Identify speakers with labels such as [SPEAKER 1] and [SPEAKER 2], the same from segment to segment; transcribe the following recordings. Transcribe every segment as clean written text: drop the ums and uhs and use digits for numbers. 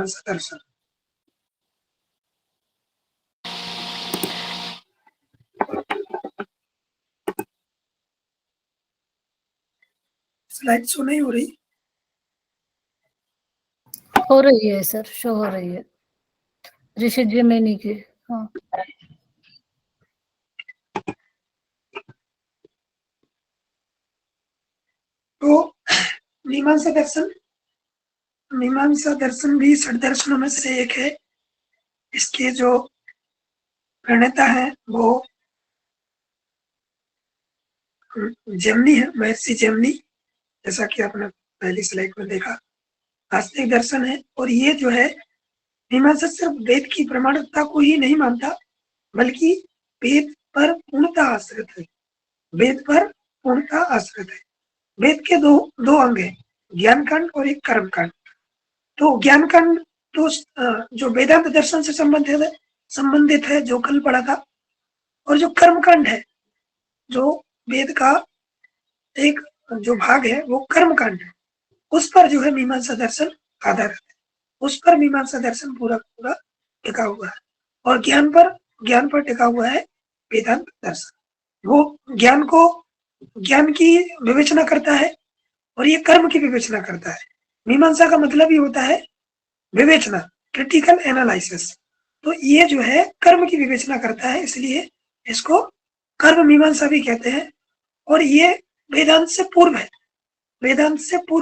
[SPEAKER 1] दर्शन। Slide show नहीं हो रही?
[SPEAKER 2] हो रही है सर, शो हो रही है ऋषि जैमिनी की। हाँ,
[SPEAKER 1] तो मीमांसा दर्शन भी षट दर्शनों में से एक है। इसके जो प्रणेता है वो जैमिनी है, महर्षि जैमिनी, जैसा कि आपने पहली स्लाइड में देखा। आस्तिक दर्शन है, और ये जो है मीमांसा सिर्फ वेद की प्रमाणिकता को ही नहीं मानता, बल्कि वेद पर पूर्णतः आश्रित है। वेद पर पूर्णतः आश्रित है। वेद के दो अंग हैं, ज्ञान कांड और एक कर्म कांड। तो ज्ञान कांड तो जो वेदांत दर्शन से संबंधित है, जो कल पढ़ा था, और जो कर्म कांड है, जो वेद का एक जो भाग है, वो कर्म कांड है। उस पर जो है मीमांसा दर्शन आधारित है। उस पर मीमांसा दर्शन पूरा टिका हुआ है, और ज्ञान पर टिका हुआ है वेदांत दर्शन। वो ज्ञान की विवेचना करता है, और ये कर्म की विवेचना करता है। मीमांसा का मतलब ही होता है विवेचना, क्रिटिकल एनालिसिस। तो ये जो है कर्म की विवेचना करता है, इसलिए इसको कर्म मीमांसा भी कहते हैं। और ये वेदांत से पूर्व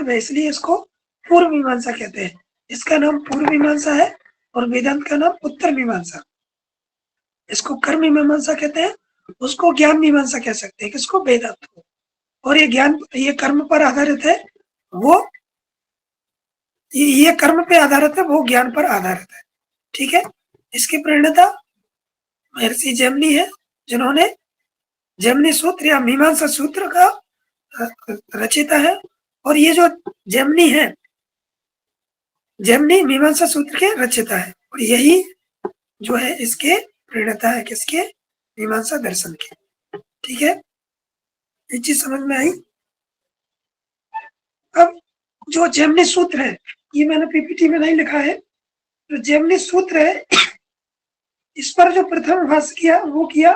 [SPEAKER 1] है, इसलिए इसको पूर्व मीमांसा कहते हैं। इसका नाम पूर्व मीमांसा है, और वेदांत का नाम उत्तर मीमांसा। इसको कर्म मीमांसा कहते हैं, उसको ज्ञान मीमांसा कह सकते हैं, किसको? वेदांत को। और ये कर्म पर आधारित है, ये कर्म पे आधारित है, वो ज्ञान पर आधारित है। ठीक है। इसकी प्रेरणा महर्षि जैमिनी है, जिन्होंने जैमिनी सूत्र या मीमांसा सूत्र का रचयिता है। और ये जो जैमिनी है, जैमिनी मीमांसा सूत्र के रचयिता है, और यही जो है इसके प्रेरणा है, किसके? मीमांसा दर्शन के। ठीक है, ये चीज समझ में आई। अब जो जैमिनी सूत्र है, ये मैंने पीपीटी में नहीं लिखा है, जो जैमिनी सूत्र है, इस पर जो प्रथम भाष्य किया वो किया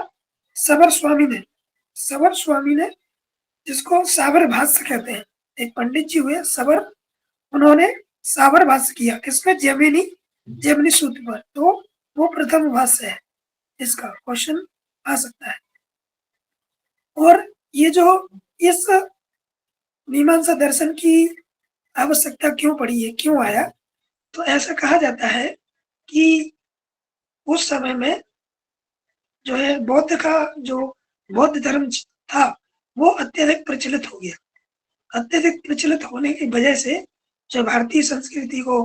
[SPEAKER 1] सबर स्वामी ने, जिसको साबर भाष्य कहते हैं। एक पंडित जी हुए सबर, उन्होंने साबर भाष्य किया किसमें? जैमिनी सूत्र पर। तो वो प्रथम भाष्य है, इसका क्वेश्चन आ सकता है। और ये जो इस मीमांसा दर्शन की आवश्यकता क्यों पड़ी है, क्यों आया? तो ऐसा कहा जाता है कि उस समय में जो है बौद्ध धर्म था, वो अत्यधिक प्रचलित हो गया। अत्यधिक प्रचलित होने की वजह से जो भारतीय संस्कृति को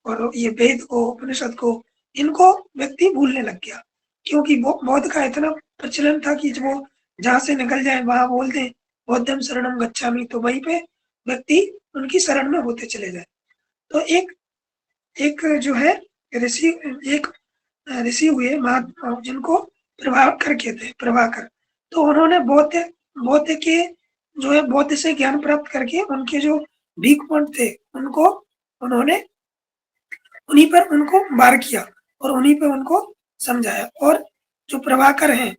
[SPEAKER 1] और ये वेद को, उपनिषद को, इनको व्यक्ति भूलने लग गया। क्योंकि बौद्ध का इतना प्रचलन था कि वो जहाँ से निकल जाए वहां बोल दे बौद्धम शरणम गच्छामि, तो वहीं पे व्यक्ति उनकी शरण में होते चले जाए। तो एक जो है एक ऋषि हुए महात्मा, जिनको प्रभाकर कहते हैं, प्रभाकर। तो उन्होंने बौद्ध के जो है बौद्ध से ज्ञान प्राप्त करके उनके जो वीक थे, उनको उन्होंने उन्हीं पर उनको वार किया और उन्हीं पर उनको समझाया। और जो प्रभाकर हैं,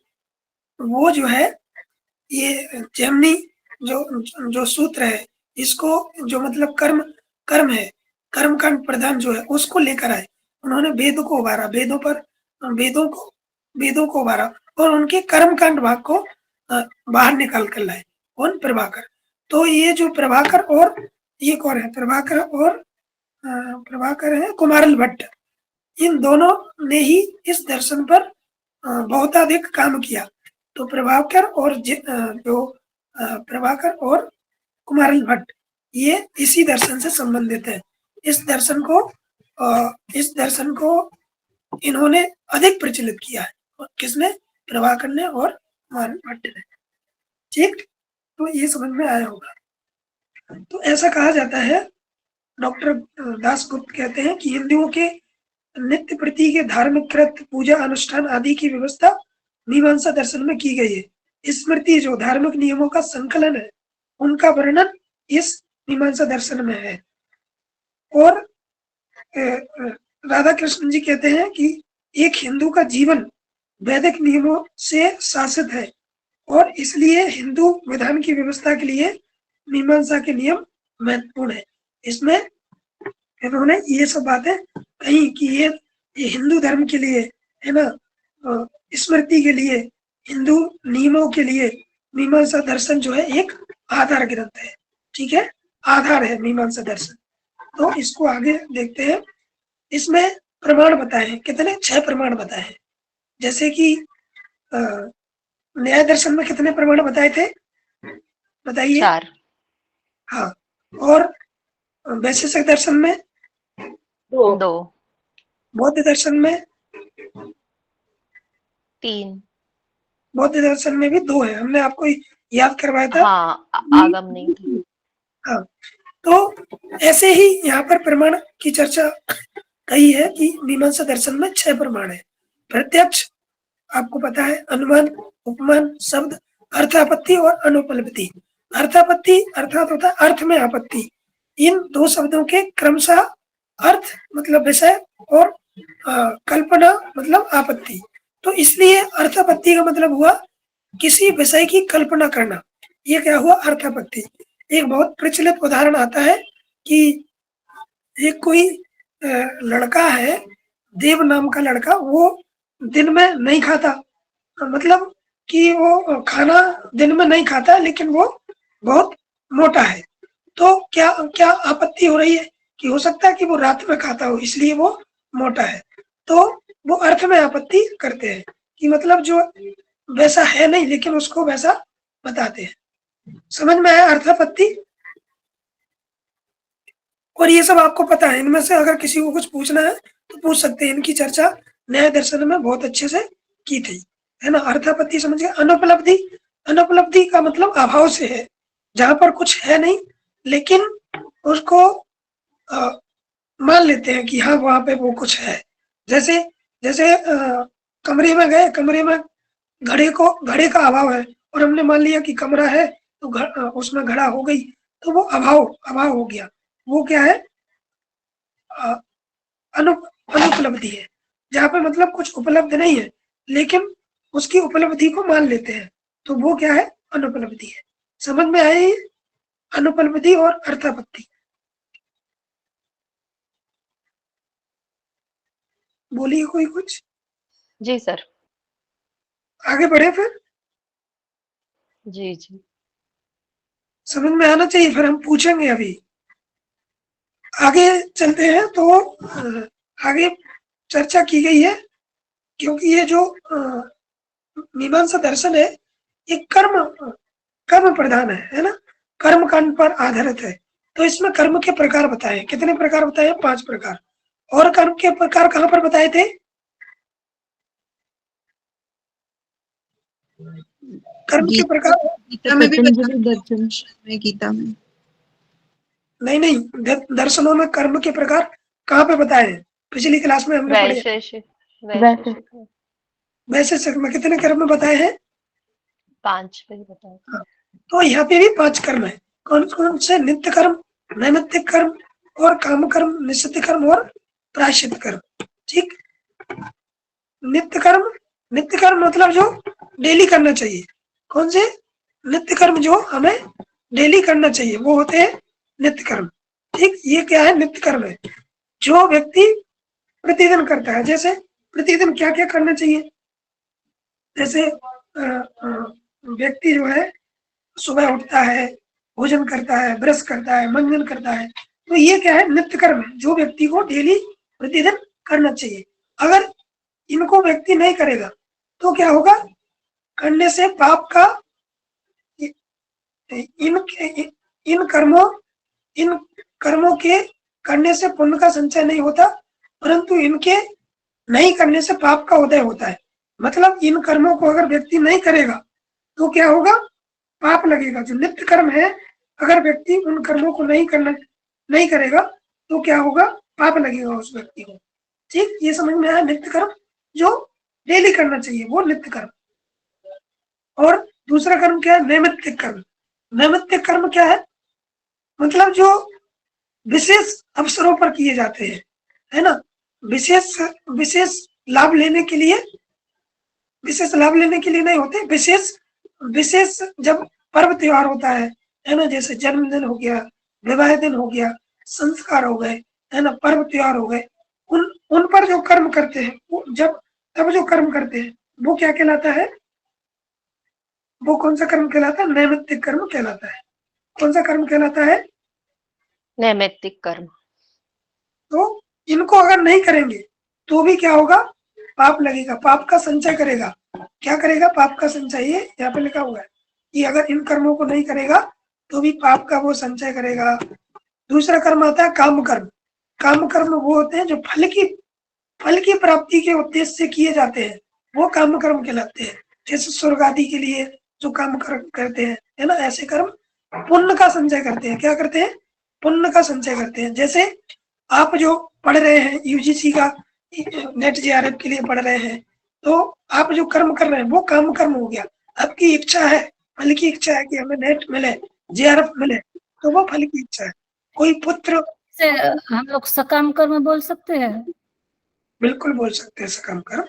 [SPEAKER 1] वो जो है ये जैमिनी जो सूत्र है, इसको जो मतलब कर्म है, कर्म कांड प्रधान जो है, उसको लेकर आए। उन्होंने वेदों को उभारा, वेदों को उभारा, और उनके कर्म कांड भाग को बाहर निकाल कर लाए। कौन? प्रभाकर। तो ये जो प्रभाकर और ये कौन है? प्रभाकर है कुमारिल भट्ट। इन दोनों ने ही इस दर्शन पर बहुत अधिक काम किया। तो प्रभाकर और कुमारिल भट्ट, ये इसी दर्शन से संबंधित है। इस दर्शन को इन्होंने अधिक प्रचलित किया है। किसने? प्रभाकर ने और कुमारिल भट्ट ने। ठीक, तो ये समझ में आया होगा। तो ऐसा कहा जाता है, डॉक्टर दासगुप्त कहते हैं कि हिंदुओं के नित्य प्रति के धार्मिक कृत, पूजा अनुष्ठान आदि की व्यवस्था मीमांसा दर्शन में की गई है। स्मृति जो धार्मिक नियमों का संकलन है, उनका वर्णन इस मीमांसा दर्शन में है। और राधा कृष्ण जी कहते हैं कि एक हिंदू का जीवन वैदिक नियमों से शासित है और इसलिए हिंदू विधान की व्यवस्था के लिए मीमांसा के नियम महत्वपूर्ण है। इसमें इन्होंने ये सब बातें कही कि ये हिंदू धर्म के लिए है ना, स्मृति के लिए, हिंदू नियमों के लिए मीमांसा दर्शन जो है एक आधार ग्रंथ है। ठीक है, आधार है मीमांसा दर्शन। तो इसको आगे देखते हैं। इसमें प्रमाण बताए हैं, कितने? 6 प्रमाण बताए हैं। जैसे कि न्याय दर्शन में कितने प्रमाण बताए थे, बताइए?
[SPEAKER 3] 4।
[SPEAKER 1] हाँ, और वैशेषिक दर्शन में
[SPEAKER 3] 2।
[SPEAKER 1] बौद्ध दर्शन में
[SPEAKER 3] 3।
[SPEAKER 1] बौद्ध दर्शन में भी 2 है, हमने आपको याद करवाया था।
[SPEAKER 3] हाँ, आगम नहीं था।
[SPEAKER 1] हाँ, तो ऐसे ही यहाँ पर प्रमाण की चर्चा कही है कि मीमांसा दर्शन में 6 प्रमाण है। प्रत्यक्ष, आपको पता है, अनुमान, उपमान, शब्द, अर्थापत्ति और अनुपलब्धि। अर्थापत्ति अर्थात होता है अर्थ में आपत्ति। इन 2 शब्दों के क्रमशः अर्थ मतलब विषय और कल्पना मतलब आपत्ति। तो इसलिए अर्थापत्ति का मतलब हुआ किसी विषय की कल्पना करना। ये क्या हुआ? अर्थापत्ति। एक बहुत प्रचलित उदाहरण आता है कि एक कोई लड़का है, देव नाम का लड़का, वो दिन में नहीं खाता, मतलब कि वो खाना दिन में नहीं खाता, लेकिन वो बहुत मोटा है। तो क्या क्या आपत्ति हो रही है कि हो सकता है कि वो रात में खाता हो, इसलिए वो मोटा है। तो वो अर्थ में आपत्ति करते हैं कि मतलब जो वैसा है नहीं, लेकिन उसको वैसा बताते हैं। समझ में आया अर्थापत्ति? और ये सब आपको पता है। इनमें से अगर किसी को कुछ पूछना है तो पूछ सकते हैं। इनकी चर्चा न्याय दर्शन में बहुत अच्छे से की थी, है ना। अर्थापत्ति समझ गए। अनुपलब्धि, अनुपलब्धि का मतलब अभाव से है, जहां पर कुछ है नहीं लेकिन उसको मान लेते हैं कि हाँ वहां पे वो कुछ है। जैसे जैसे कमरे में गए, कमरे में घड़े का अभाव है और हमने मान लिया कि कमरा है, तो उसमें घड़ा हो गई, तो वो अभाव हो गया। वो क्या है? अनुपलब्धि है, जहाँ पे मतलब कुछ उपलब्ध नहीं है लेकिन उसकी उपलब्धि को मान लेते हैं, तो वो क्या है? अनुपलब्धि है। समझ में आई अनुपलब्धि और अर्थापत्ति? बोलिए कोई कुछ।
[SPEAKER 3] जी सर।
[SPEAKER 1] आगे बढ़े फिर?
[SPEAKER 3] जी जी।
[SPEAKER 1] समझ में आना चाहिए, फिर हम पूछेंगे। अभी आगे चलते हैं। तो आगे चर्चा की गई है, क्योंकि ये जो मीमांसा दर्शन है ये कर्म प्रधान है ना, कर्म कांड पर आधारित है। तो इसमें कर्म के प्रकार बताए। कितने प्रकार बताए? 5 प्रकार। और कर्म के प्रकार कहाँ पर बताए थे? कर्म के प्रकार
[SPEAKER 4] गीता में भी दर्शन में, गीता में
[SPEAKER 1] नहीं, दर्शनों में कर्म के प्रकार कहाँ पे बताए हैं? पिछली क्लास में हमने पढ़े। वैशेषिक में कितने कर्म बताए हैं?
[SPEAKER 3] 5 पे बताए।
[SPEAKER 1] हाँ, तो यहाँ पे भी 5 कर्म है। कौन कौन से? नित्य कर्म, नैमित्तिक कर्म और काम कर्म, निश्चित कर्म और प्रायश्चित कर्म। ठीक। नित्य कर्म मतलब जो डेली करना चाहिए। कौन से? नित्य कर्म जो हमें डेली करना चाहिए, वो होते हैं नित्य कर्म। ठीक, ये क्या है? नित्य कर्म है जो व्यक्ति प्रतिदिन करता है। जैसे प्रतिदिन क्या क्या करना चाहिए? जैसे व्यक्ति जो है सुबह उठता है, भोजन करता है, ब्रश करता है, मंजन करता है, तो ये क्या है? नित्य कर्म है जो व्यक्ति को डेली प्रतिदिन करना चाहिए। अगर इनको व्यक्ति नहीं करेगा तो क्या होगा? करने से पाप का, इन कर्मों के करने से पुण्य का संचय नहीं होता, परंतु इनके नहीं करने से पाप का उदय होता है। मतलब इन कर्मों को अगर व्यक्ति नहीं करेगा तो क्या होगा? पाप लगेगा। जो नित्य कर्म है, अगर व्यक्ति उन कर्मों को नहीं करेगा तो क्या होगा? पाप लगेगा उस व्यक्ति को। ठीक, ये समझ में आया? नित्य कर्म जो डेली करना चाहिए वो नित्य कर्म। और दूसरा कर्म क्या है? नैमित्तिक कर्म। नैमित्तिक कर्म क्या है? मतलब जो विशेष अवसरों पर किए जाते हैं, है ना। विशेष विशेष लाभ लेने के लिए, विशेष लाभ लेने के लिए नहीं होते, विशेष विशेष जब पर्व त्योहार होता है ना, जैसे जन्मदिन हो गया, विवाह दिन हो गया, संस्कार हो गए, है ना, पर्व त्योहार हो गए, उन पर जो कर्म करते हैं, जब तब जो कर्म करते हैं वो क्या कहलाता है? वो कौन सा कर्म कहलाता है? नैमित्तिक कर्म कहलाता है। कौन सा कर्म कहलाता है?
[SPEAKER 3] नैमित्तिक कर्म।
[SPEAKER 1] तो इनको अगर नहीं करेंगे तो भी क्या होगा? पाप लगेगा, पाप का संचय करेगा। क्या करेगा? पाप का संचय। ये यहाँ पे लिखा हुआ है कि अगर इन कर्मों को नहीं करेगा तो भी पाप का वो संचय करेगा। दूसरा कर्म आता है काम कर्म। काम कर्म वो होते हैं जो फल की प्राप्ति के उद्देश्य से किए जाते हैं, वो काम कर्म कहलाते हैं। जैसे स्वर्ग आदि के लिए जो काम कर्म करते हैं, है ना, ऐसे कर्म पुण्य का संचय करते हैं। क्या करते हैं? पुण्य का संचय करते हैं। जैसे आप जो पढ़ रहे हैं यूजीसी का नेट जेआरएफ के लिए पढ़ रहे हैं, तो आप जो कर्म कर रहे हैं वो काम कर्म हो गया। आपकी इच्छा है, फल की इच्छा है कि हमें नेट मिले, जेआरएफ मिले, तो वो फल की इच्छा है। कोई पुत्र
[SPEAKER 2] से हम लोग सकाम कर्म बोल सकते हैं?
[SPEAKER 1] बिल्कुल बोल सकते हैं सकाम कर्म,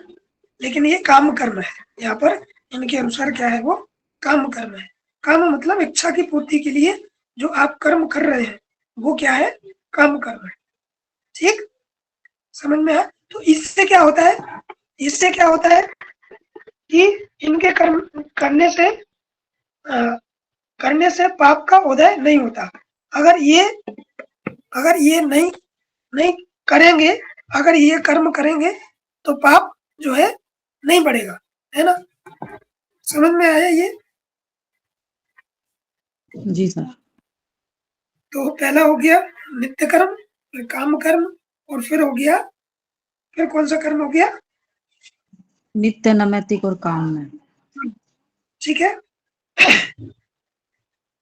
[SPEAKER 1] लेकिन ये काम कर्म है। यहाँ पर इनके अनुसार क्या है? वो काम कर्म है। काम मतलब इच्छा की पूर्ति के लिए जो आप कर्म कर रहे हैं वो क्या है? काम कर्म है। ठीक, समझ में है? तो इससे क्या होता है? इससे क्या होता है कि इनके कर्म करने से पाप का उदय नहीं होता। अगर ये नहीं करेंगे, अगर ये कर्म करेंगे तो पाप जो है नहीं बढ़ेगा, है ना? समझ में आया ये?
[SPEAKER 4] जी सर।
[SPEAKER 1] तो पहला हो गया नित्य कर्म, फिर काम कर्म, और फिर हो गया, फिर कौन सा कर्म हो गया?
[SPEAKER 4] नित्य, नैमित्तिक और काम में।
[SPEAKER 1] ठीक है।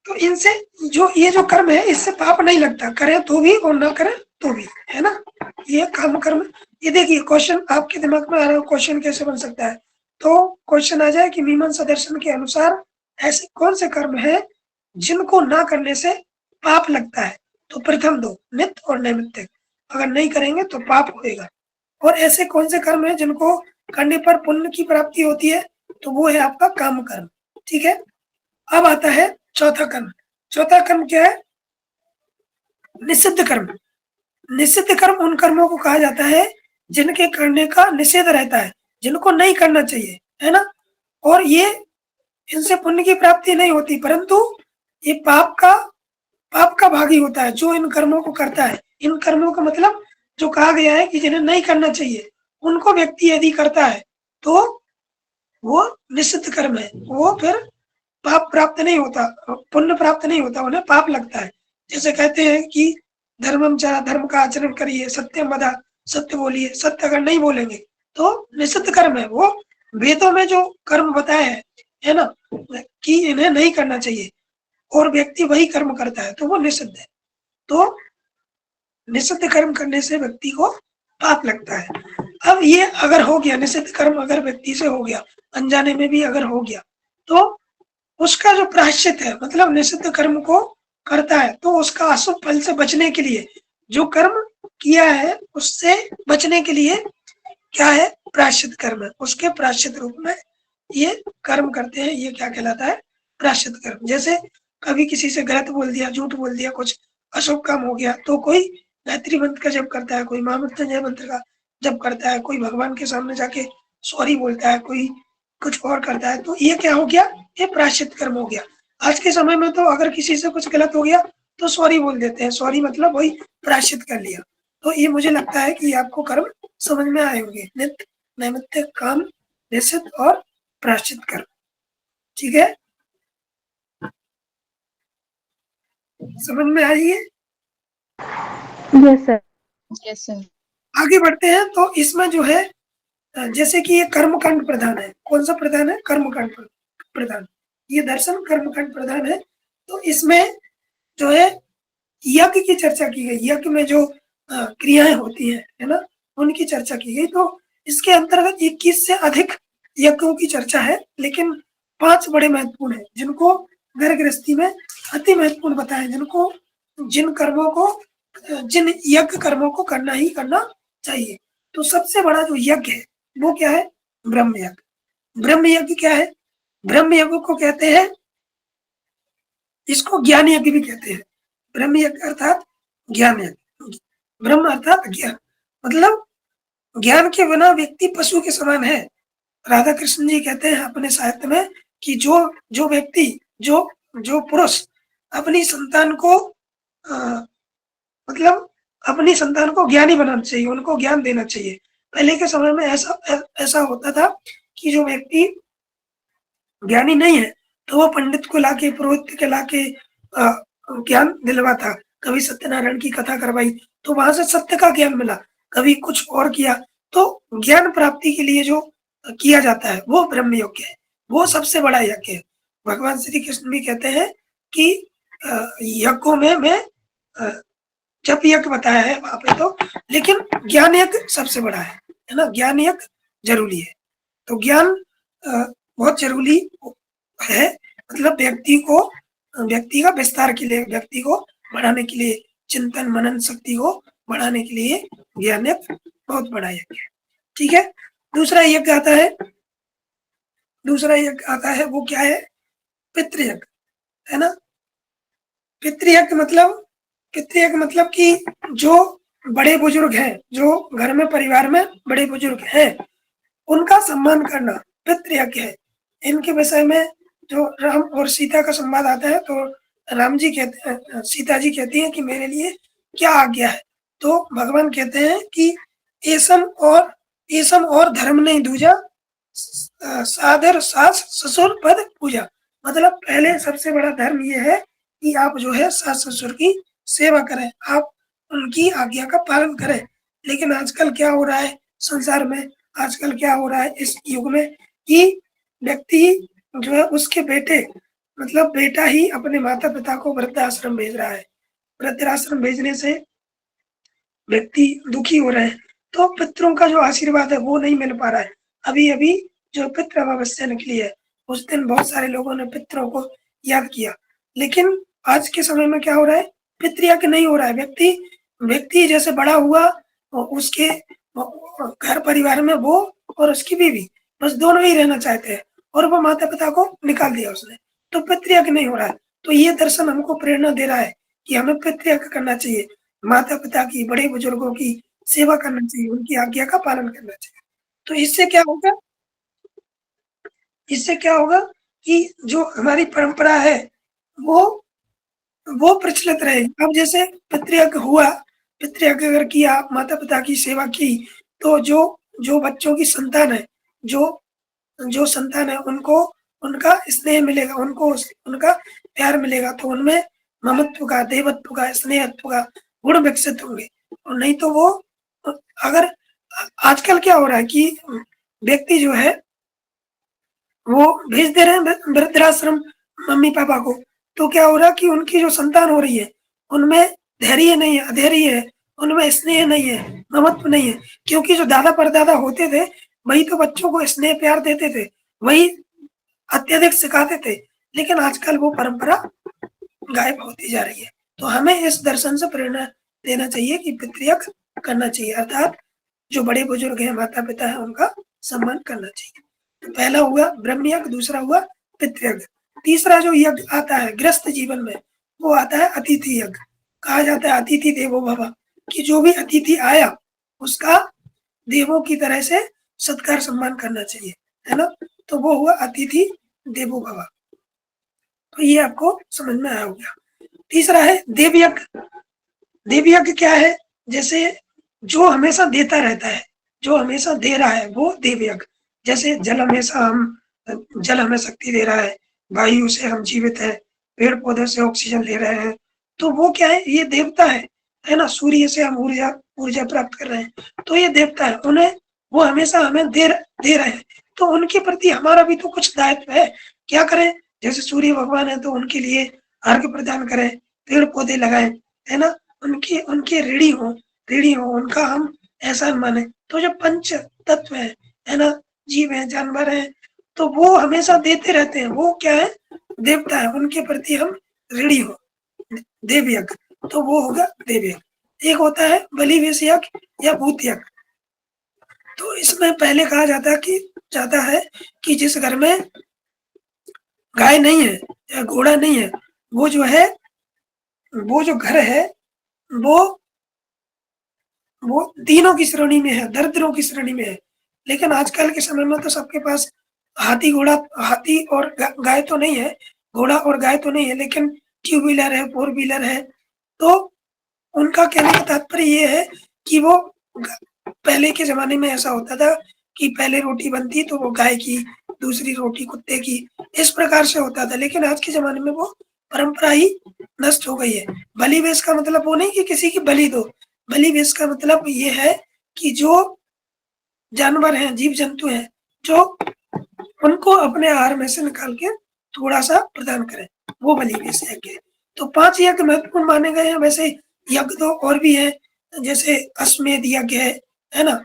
[SPEAKER 1] तो इनसे जो ये जो कर्म है इससे पाप नहीं लगता, करें तो भी और ना करें तो भी, है ना? ये काम कर्म। ये देखिए क्वेश्चन आपके दिमाग में आ रहा है, क्वेश्चन कैसे बन सकता है? तो क्वेश्चन आ जाए कि मीमांसा दर्शन के अनुसार ऐसे कौन से कर्म है जिनको ना करने से पाप लगता है? तो प्रथम दो, नित्य और नैमित्तिक, अगर नहीं करेंगे तो पाप होएगा। और ऐसे कौन से कर्म है जिनको करने पर पुण्य की प्राप्ति होती है? तो वो है आपका काम कर्म। ठीक है। अब आता है चौथा कर्म। चौथा कर्म क्या है? निषिद्ध कर्म। निषिद्ध कर्म उन कर्मों को कहा जाता है जिनके करने का निषेध रहता है, जिनको नहीं करना चाहिए, है ना? और ये इनसे पुण्य की प्राप्ति नहीं होती, परंतु ये पाप का भागी होता है जो इन कर्मों को करता है। इन कर्मों का मतलब जो कहा गया है कि जिन्हें नहीं करना चाहिए उनको व्यक्ति यदि करता है तो वो निषिद्ध कर्म है। वो फिर पाप प्राप्त नहीं होता, पुण्य प्राप्त नहीं होता, उन्हें पाप लगता है। जैसे कहते हैं कि धर्मम चरा, धर्म का आचरण करिए, सत्यम वदा, सत्य बोलिए। सत्य अगर नहीं बोलेंगे तो निषिद्ध कर्म है। वो वेदों में जो कर्म बताए हैं, है ना, कि इन्हें नहीं करना चाहिए और व्यक्ति वही कर्म करता है तो वो निषिद्ध है। तो निषिद्ध कर्म करने से व्यक्ति को पाप लगता है। अब ये अगर हो गया, निषिद्ध कर्म अगर व्यक्ति से हो गया, अनजाने में भी अगर हो गया, तो उसका जो प्रायश्चित है, मतलब निषिद्ध कर्म को करता है तो उसका अशुभ फल से बचने के लिए, जो कर्म किया है उससे बचने के लिए क्या है? प्रायश्चित कर्म है। उसके प्रायश्चित रूप में ये कर्म करते हैं। ये क्या कहलाता है? प्रायश्चित कर्म। जैसे कभी किसी से गलत बोल दिया, झूठ बोल दिया, कुछ अशुभ काम हो गया, तो कोई गायत्री मंत्र का जप करता है, कोई महामृत्युंजय मंत्र का जप करता है, कोई भगवान के सामने जाके सॉरी बोलता है, कोई कुछ और करता है। तो ये क्या हो गया? ये प्रायश्चित कर्म हो गया। आज के समय में तो अगर किसी से कुछ गलत हो गया तो सॉरी बोल देते हैं। सॉरी मतलब वही प्रायश्चित कर लिया। तो ये मुझे लगता है कि आपको कर्म समझ में आए होंगे। नित्य, नैमित्तिक, काम, निषिद्ध और प्रायश्चित कर्म। ठीक है, समझ में आई है?
[SPEAKER 2] Yes sir.
[SPEAKER 4] Yes sir.
[SPEAKER 1] आगे बढ़ते हैं। तो इसमें जो है, जैसे कि ये कर्मकांड प्रधान है। कौन सा प्रधान है? कर्मकांड प्रधान। ये दर्शन कर्मकांड प्रधान है। तो इसमें जो है यज्ञ की चर्चा की गई। यज्ञ में जो क्रियाएं होती हैं, है ना, उनकी चर्चा की गई। तो इसके अंतर्गत 21 से अधिक यज्ञों की चर्चा है, लेकिन 5 बड़े महत्वपूर्ण हैं जिनको घर गृहस्थी में अति महत्वपूर्ण बताए, जिनको जिन यज्ञ कर्मों को करना ही करना चाहिए। तो सबसे बड़ा जो यज्ञ है वो क्या है? ब्रह्म यज्ञ। ब्रह्म यज्ञ क्या है? ब्रह्म यज्ञ को कहते हैं, इसको ज्ञान यज्ञ भी कहते हैं। ब्रह्म यज्ञ अर्थात ज्ञान यज्ञ। ब्रह्म अर्थात ज्ञान, मतलब ज्ञान के बिना व्यक्ति पशु के समान है। राधा कृष्ण जी कहते हैं अपने साहित्य में कि जो व्यक्ति, जो पुरुष अपनी संतान को मतलब अपनी संतान को ज्ञानी बनाना चाहिए, उनको ज्ञान देना चाहिए। पहले के समय में ऐसा होता था कि जो व्यक्ति ज्ञानी नहीं है तो वो पंडित को लाके, पुरोहित के लाके ज्ञान दिलवाता। कभी सत्यनारायण की कथा करवाई तो वहां से सत्य का ज्ञान मिला, कभी कुछ और किया। तो ज्ञान प्राप्ति के लिए जो किया जाता है वो ब्रह्म यज्ञ है, वो सबसे बड़ा यज्ञ है। भगवान श्री कृष्ण भी कहते हैं कि यज्ञों में मैं जप यज्ञ बताया है वहां पे तो, लेकिन ज्ञान यज्ञ सबसे बड़ा है ना। ज्ञान यज्ञ जरूरी है। तो ज्ञान बहुत जरूरी है, मतलब व्यक्ति का विस्तार के लिए, व्यक्ति को बढ़ाने के लिए, चिंतन मनन शक्ति को बढ़ाने के लिए ज्ञान यज्ञ बहुत बड़ा यज्ञ है। ठीक है। दूसरा यज्ञ आता है वो क्या है? पितृयज्ञ, है ना। पितृयज्ञ मतलब कि जो बड़े बुजुर्ग हैं, जो घर में परिवार में बड़े बुजुर्ग हैं, उनका सम्मान करना पितृयज्ञ है। इनके विषय में जो राम और सीता का संवाद आता है तो राम जी कहते हैं, सीता जी कहती हैं कि मेरे लिए क्या आज्ञा है? तो भगवान कहते हैं कि ऐसम और धर्म नहीं दूजा, सादर सास ससुर पद पूजा। मतलब पहले सबसे बड़ा धर्म ये है कि आप जो है सास ससुर की सेवा करें, आप उनकी आज्ञा का पालन करें। लेकिन आजकल क्या हो रहा है संसार में, आजकल क्या हो रहा है इस युग में कि व्यक्ति जो है उसके बेटा ही अपने माता पिता को वृद्धाश्रम भेज रहा है। वृद्धाश्रम भेजने से व्यक्ति दुखी हो रहे हैं, तो पितरों का जो आशीर्वाद है वो नहीं मिल पा रहा है। अभी जो पितृ अमावस्या निकली है उस दिन बहुत सारे लोगों ने पितरों को याद किया, लेकिन आज के समय में क्या हो रहा है? पितृयज्ञ नहीं हो रहा है। व्यक्ति जैसे बड़ा हुआ, उसके घर परिवार में वो और उसकी बीवी बस दोनों ही रहना चाहते हैं, और वो माता पिता को निकाल दिया उसने, तो पितृयज्ञ नहीं हो रहा है। तो ये दर्शन हमको प्रेरणा दे रहा है कि हमें पितृयज्ञ करना चाहिए, माता पिता की, बड़े बुजुर्गों की सेवा करना चाहिए, उनकी आज्ञा का पालन करना चाहिए। तो इससे क्या होगा कि जो हमारी परंपरा है वो प्रचलित रहेगी। अब जैसे पितृयज्ञ हुआ, पितृयज्ञ अगर किया, माता पिता की सेवा की, तो जो बच्चों की संतान है, जो संतान है उनको उनका स्नेह मिलेगा, उनको उनका प्यार मिलेगा, तो उनमें ममत्व का, देवत्व का, स्नेहत्व का गुण विकसित होंगे। और नहीं तो वो, अगर आजकल क्या हो रहा है कि व्यक्ति जो है वो भेज दे रहे हैं वृद्धाश्रम मम्मी पापा को, तो क्या हो रहा है कि उनकी जो संतान हो रही है उनमें धैर्य नहीं है, अधैर्य है, उनमें स्नेह नहीं है, ममत्व नहीं है। क्योंकि जो दादा परदादा होते थे वही तो बच्चों को स्नेह प्यार देते थे, वही अत्यधिक सिखाते थे, लेकिन आजकल वो परंपरा गायब होती जा रही है। तो हमें इस दर्शन से प्रेरणा देना चाहिए कि पितृयज्ञ करना चाहिए, अर्थात जो बड़े बुजुर्ग हैं, माता पिता है, उनका सम्मान करना चाहिए। तो पहला हुआ ब्रह्म यज्ञ, दूसरा हुआ पितृयज्ञ। तीसरा जो यज्ञ आता है गृहस्थ जीवन में वो आता है अतिथि यज्ञ। कहा जाता है अतिथि देवो भव, कि जो भी अतिथि आया उसका देवों की तरह से सत्कार सम्मान करना चाहिए, है ना। तो वो हुआ अतिथि देवो भव। तो ये आपको समझ में आया होगा। तीसरा है देव यज्ञ। देव यज्ञ क्या है? जैसे जो हमेशा देता रहता है, जो हमेशा दे रहा है, वो देव यज्ञ। जैसे जल हमें शक्ति दे रहा है, वायु से हम जीवित हैं, पेड़ पौधे से ऑक्सीजन ले रहे हैं, तो वो क्या है? ये देवता है ना। सूर्य से हम ऊर्जा प्राप्त कर रहे हैं, तो ये देवता है। वो हमेशा हमें दे रहे हैं, तो उनके प्रति हमारा भी तो कुछ दायित्व है। क्या करें? जैसे सूर्य भगवान है तो उनके लिए अर्घ्य प्रदान करें, पेड़ पौधे लगाएं, है ना, उनके ऋणी हो, उनका हम एहसान माने। तो जो पंच तत्व है ना, जीव है, जानवर है, तो वो हमेशा देते रहते हैं, वो क्या है? देवता है, उनके प्रति हम ऋणी हो, देव यज्ञ। तो वो होगा देव यज्ञ। एक होता है बलि विष यज्ञ या भूत यज्ञ। इसमें पहले कहा जाता है कि जिस घर में गाय नहीं है या घोड़ा नहीं है, वो जो घर है वो दीनों की श्रेणी में है, दरिद्रों की श्रेणी में है। लेकिन आजकल के समय में तो सबके पास हाथी और गाय तो नहीं है, घोड़ा और गाय तो नहीं है, लेकिन टू व्हीलर है, फोर व्हीलर है। तो उनका कहने का तात्पर्य ये है कि वो पहले के ज़माने में ऐसा होता था कि पहले रोटी बनती तो वो गाय की, दूसरी रोटी कुत्ते की, इस प्रकार से होता था। लेकिन आज के ज़माने में वो परंपरा ही नष्ट हो गई है। बलि वेश का मतलब वो नहीं कि किसी की बलि दो, बलि वेश का मतलब ये है कि जो जानवर हैं, जीव-जंतु हैं, जो उनको अपने आहार में से निकाल के थोड़ा-सा प्रदान करें, वो बलि वेश यज्ञ है। तो 5 यज्ञ महत्वपूर्ण माने गए हैं। वैसे यज्ञ तो और भी हैं, जैसे अश्वमेध यज्ञ है ना?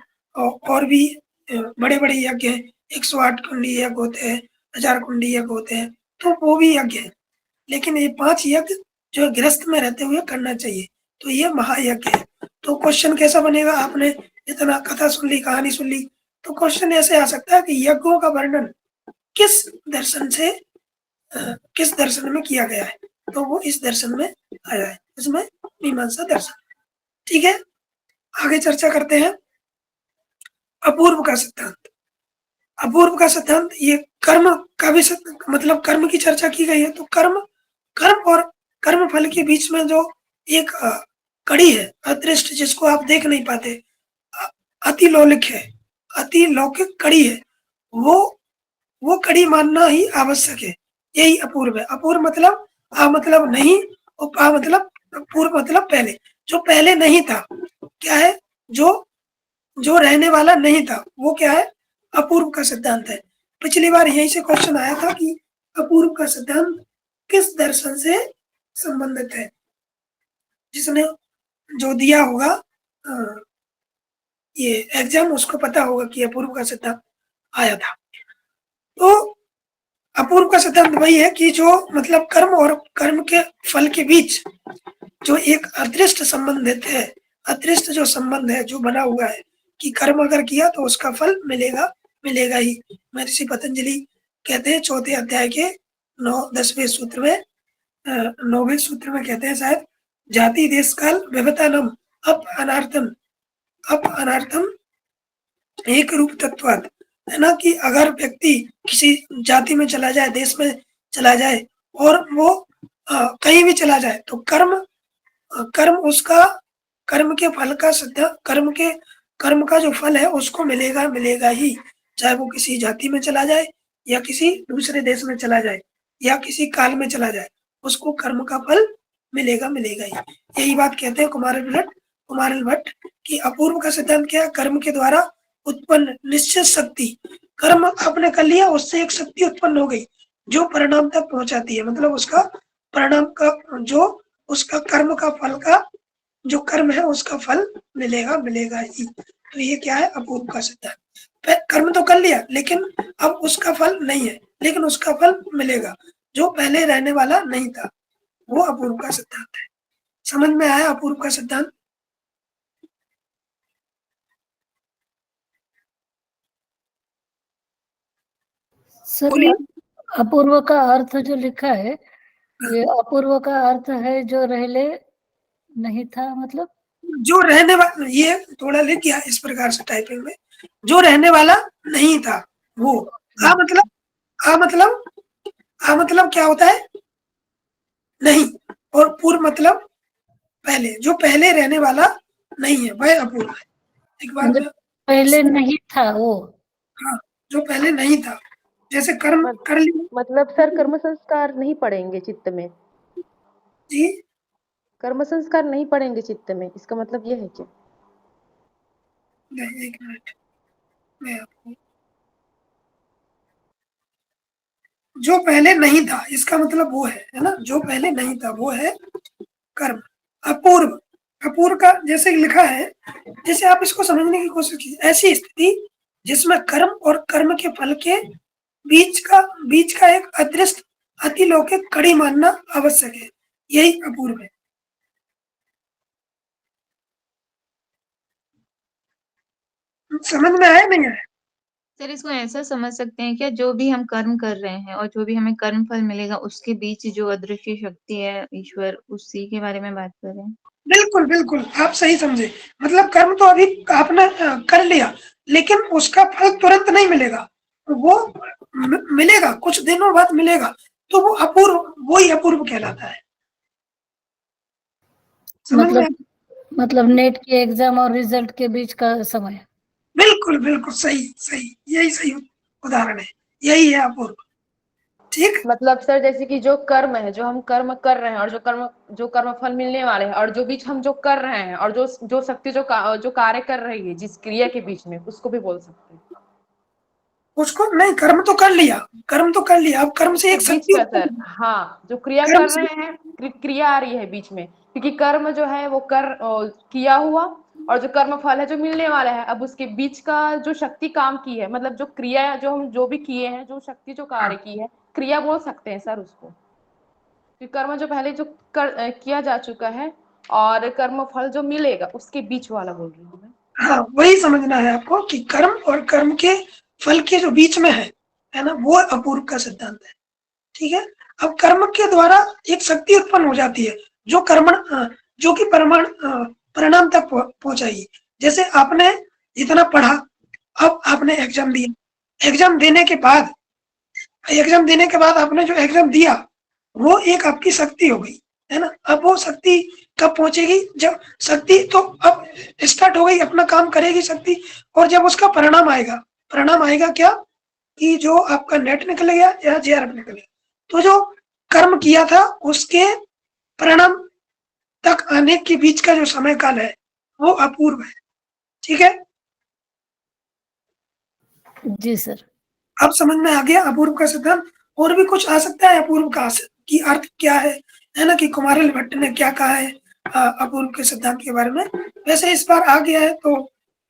[SPEAKER 1] और भी बड़े-बड़े यज्ञ हैं, 108 कुंडी यज्ञ होते हैं, 1000 कुंडी यज्ञ होते हैं, तो वो भी यज्ञ हैं। लेकिन ये 5 यज्ञ जो गृहस्थ में रहते हुए करना चाहिए, तो ये महायज्ञ है। तो क्वेश्चन कैसा बनेगा? आपने इतना कथा सुन ली, कहानी सुन ली, तो क्वेश्चन ऐसे आ सकता है कि यज्ञों का वर्णन किस दर्शन में किया गया है? तो वो इस दर्शन में आया है, इसमें मीमांसा दर्शन। ठीक है, आगे चर्चा करते हैं। अपूर्व का सिद्धांत। अपूर्व का सिद्धांत, ये कर्म का भी मतलब कर्म की चर्चा की गई है। तो कर्म और कर्म फल के बीच में जो एक कड़ी है अदृष्ट, जिसको आप देख नहीं पाते, अतिलौकिक है, अतिलौकिक कड़ी है, वो कड़ी मानना ही आवश्यक है। यही अपूर्व है। अपूर्व मतलब मतलब नहीं, और पा मतलब पूर्व मतलब पहले, जो पहले नहीं था। क्या है? जो रहने वाला नहीं था, वो क्या है? अपूर्व का सिद्धांत है। पिछली बार यही से क्वेश्चन आया था कि अपूर्व का सिद्धांत किस दर्शन से संबंधित है। जिसने जो दिया होगा ये एग्जाम, उसको पता होगा कि अपूर्व का सिद्धांत आया था। तो अपूर्व का सिद्धांत वही है कि जो मतलब कर्म और कर्म के फल के बीच जो एक अदृष्ट संबंधित है, अदृष्ट जो संबंध है, जो बना हुआ है कि कर्म अगर किया तो उसका फल मिलेगा ही। महर्षि पतंजलि कहते हैं 4थे अध्याय के 10वें सूत्र में, 9वें सूत्र में कहते हैं शायद, जाति देश काल विभतानम अप अनार्थम एक रूप तत्वात्, है ना? कि अगर व्यक्ति किसी जाति में चला जाए, देश में चला जाए, और वो कहीं भी चला जाए, तो कर्म उसका, कर्म के फल का कर्म का जो फल है उसको मिलेगा ही। चाहे वो किसी जाति में चला जाए, या किसी दूसरे देश में चला जाए, या किसी काल में चला जाए, उसको कर्म का फल मिलेगा ही। यही बात कहते हैं कुमारिल भट्ट कि अपूर्व का सिद्धांत क्या है? कर्म के द्वारा उत्पन्न निश्चित शक्ति, कर्म आपने कर लिया, उससे एक शक्ति उत्पन्न हो गई जो परिणाम तक पहुंचाती है। मतलब उसका परिणाम का, जो उसका कर्म का फल का, जो कर्म है उसका फल मिलेगा ही। तो ये क्या है? अपूर्व का सिद्धांत। कर्म तो कर लिया, लेकिन अब उसका फल नहीं है, लेकिन उसका फल मिलेगा, जो पहले रहने वाला नहीं था, वो अपूर्व का सिद्धांत है। समझ में आया अपूर्व का सिद्धांत?
[SPEAKER 2] सर,
[SPEAKER 1] बोलिए।
[SPEAKER 2] अपूर्व का अर्थ जो लिखा है, ये अपूर्व का अर्थ है जो रहले नहीं था, मतलब
[SPEAKER 1] जो रहने वाला, ये थोड़ा लिख गया इस प्रकार से टाइपिंग में, जो रहने वाला नहीं था वो। आ मतलब क्या होता है? नहीं। और पूर्व मतलब पहले, जो पहले रहने वाला नहीं है वह अपूर्व है। एक बार
[SPEAKER 2] मतलब पहले नहीं था वो।
[SPEAKER 1] हाँ, जो पहले नहीं था, जैसे कर्म कर लिया।
[SPEAKER 5] मतलब सर कर्म संस्कार नहीं पड़ेंगे चित्त में?
[SPEAKER 1] जी,
[SPEAKER 5] कर्म संस्कार नहीं पड़ेंगे चित्त में, इसका मतलब ये है क्या?
[SPEAKER 1] नहीं, एक मिनट, मैं आपको, जो पहले नहीं था इसका मतलब वो है ना? जो पहले नहीं था वो है कर्म। अपूर्व, अपूर्व का जैसे लिखा है, जैसे आप इसको समझने की कोशिश कीजिए। ऐसी स्थिति जिसमें कर्म और कर्म के फल के बीच का एक अदृष्ट अतिलौकिक कड़ी मानना आवश्यक है, यही अपूर्व है। समझ में आया नहीं आया?
[SPEAKER 6] सर इसको ऐसा समझ सकते हैं क्या, जो भी हम कर्म कर रहे हैं और जो भी हमें कर्म फल मिलेगा उसके बीच जो अदृश्य शक्ति है ईश्वर, उसी के बारे में बात कर रहे हैं?
[SPEAKER 1] बिल्कुल बिल्कुल, आप सही समझे। मतलब कर्म तो अभी आपने कर लिया, लेकिन उसका फल तुरंत नहीं मिलेगा, वो मिलेगा, कुछ दिनों बाद मिलेगा, तो वो अपूर्व, वही अपूर्व कहलाता है। समझ में?
[SPEAKER 2] मतलब नेट के एग्जाम और रिजल्ट के बीच का समय।
[SPEAKER 1] बिल्कुल बिल्कुल सही सही, यही सही उदाहरण है, यही है अपूर्व। ठीक,
[SPEAKER 5] मतलब सर जैसे कि जो कर्म है, जो हम कर्म कर रहे हैं और जो कर्म फल मिलने वाले हैं, और जो बीच हम जो कर रहे हैं, और जो शक्ति जो कार्य कर रही है जिस क्रिया के बीच में, उसको भी बोल सकते हैं।
[SPEAKER 1] उसको नहीं, कर्म तो कर लिया, कर्म तो कर लिया, अब कर्म से एक
[SPEAKER 5] बीच
[SPEAKER 1] शक्ति
[SPEAKER 5] का सर, हाँ, जो क्रिया
[SPEAKER 1] कर्म
[SPEAKER 5] कर
[SPEAKER 1] से,
[SPEAKER 5] रहे हैं, क्रिया आ रही है बीच में, क्योंकि कर्म जो है वो किया हुआ, और जो कर्म फल है जो मिलने वाला है, अब उसके बीच का जो शक्ति काम की है, मतलब जो क्रिया जो हम जो भी किए हैं, जो शक्ति जो कार्य की है, क्रिया बोल सकते हैं सर उसको, कि कर्म जो पहले जो किया जा चुका है और कर्म फल जो मिलेगा उसके बीच वाला बोल रही हूँ मैं।
[SPEAKER 1] हाँ वही समझना है आपको कि कर्म और कर्म के फल के जो बीच में है ना, वो अपूर्व का सिद्धांत है। ठीक है, अब कर्म के द्वारा एक शक्ति उत्पन्न हो जाती है, जो जो कि परिणाम तक पहुंचाएगी। जैसे आपने इतना पढ़ा, अब आपने एग्जाम दिया, एग्जाम देने के बाद आपने जो एग्जाम दिया, वो एक आपकी शक्ति हो गई, है ना। अब वो शक्ति कब पहुंचेगी? जब शक्ति तो अब स्टार्ट हो गई, अपना काम करेगी शक्ति, और जब उसका परिणाम आएगा क्या, कि जो आपका नेट निकल गया या जेआरएफ निकल गया, तो जो कर्म किया था उसके परिणाम तक आने के बीच का जो समय काल है वो अपूर्व है। ठीक है,
[SPEAKER 2] जी सर।
[SPEAKER 1] अब समझ में आ गया अपूर्व का सिद्धांत। और भी कुछ आ सकता है अपूर्व का की अर्थ क्या है ना, कि कुमारिल भट्ट ने क्या कहा है अपूर्व के सिद्धांत के बारे में। वैसे इस बार आ गया है तो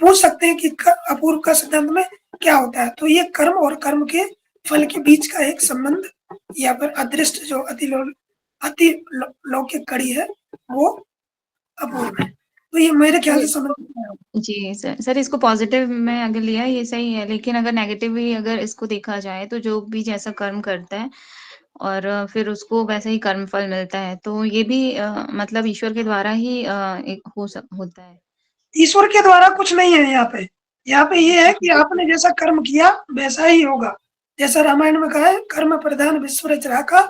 [SPEAKER 1] पूछ सकते हैं कि अपूर्व का सिद्धांत में क्या होता है। तो ये कर्म और कर्म के फल के बीच का एक संबंध, या फिर अदृष्ट जो अति लौकिक कड़ी है, वो अपूर्व है। तो ये मेरे ख्याल से समझ में आया।
[SPEAKER 6] जी सर इसको पॉजिटिव में अगर लिया ये सही है, लेकिन अगर नेगेटिव भी अगर इसको देखा जाए तो जो भी जैसा कर्म करता है और फिर उसको वैसे ही कर्म फल मिलता है, तो ये भी मतलब ईश्वर के द्वारा ही एक होता है।
[SPEAKER 1] ईश्वर के द्वारा कुछ नहीं है यहाँ पे ये है कि आपने जैसा कर्म किया वैसा ही होगा। जैसा रामायण में कहा है, कर्म प्रधान विश्व रचना का,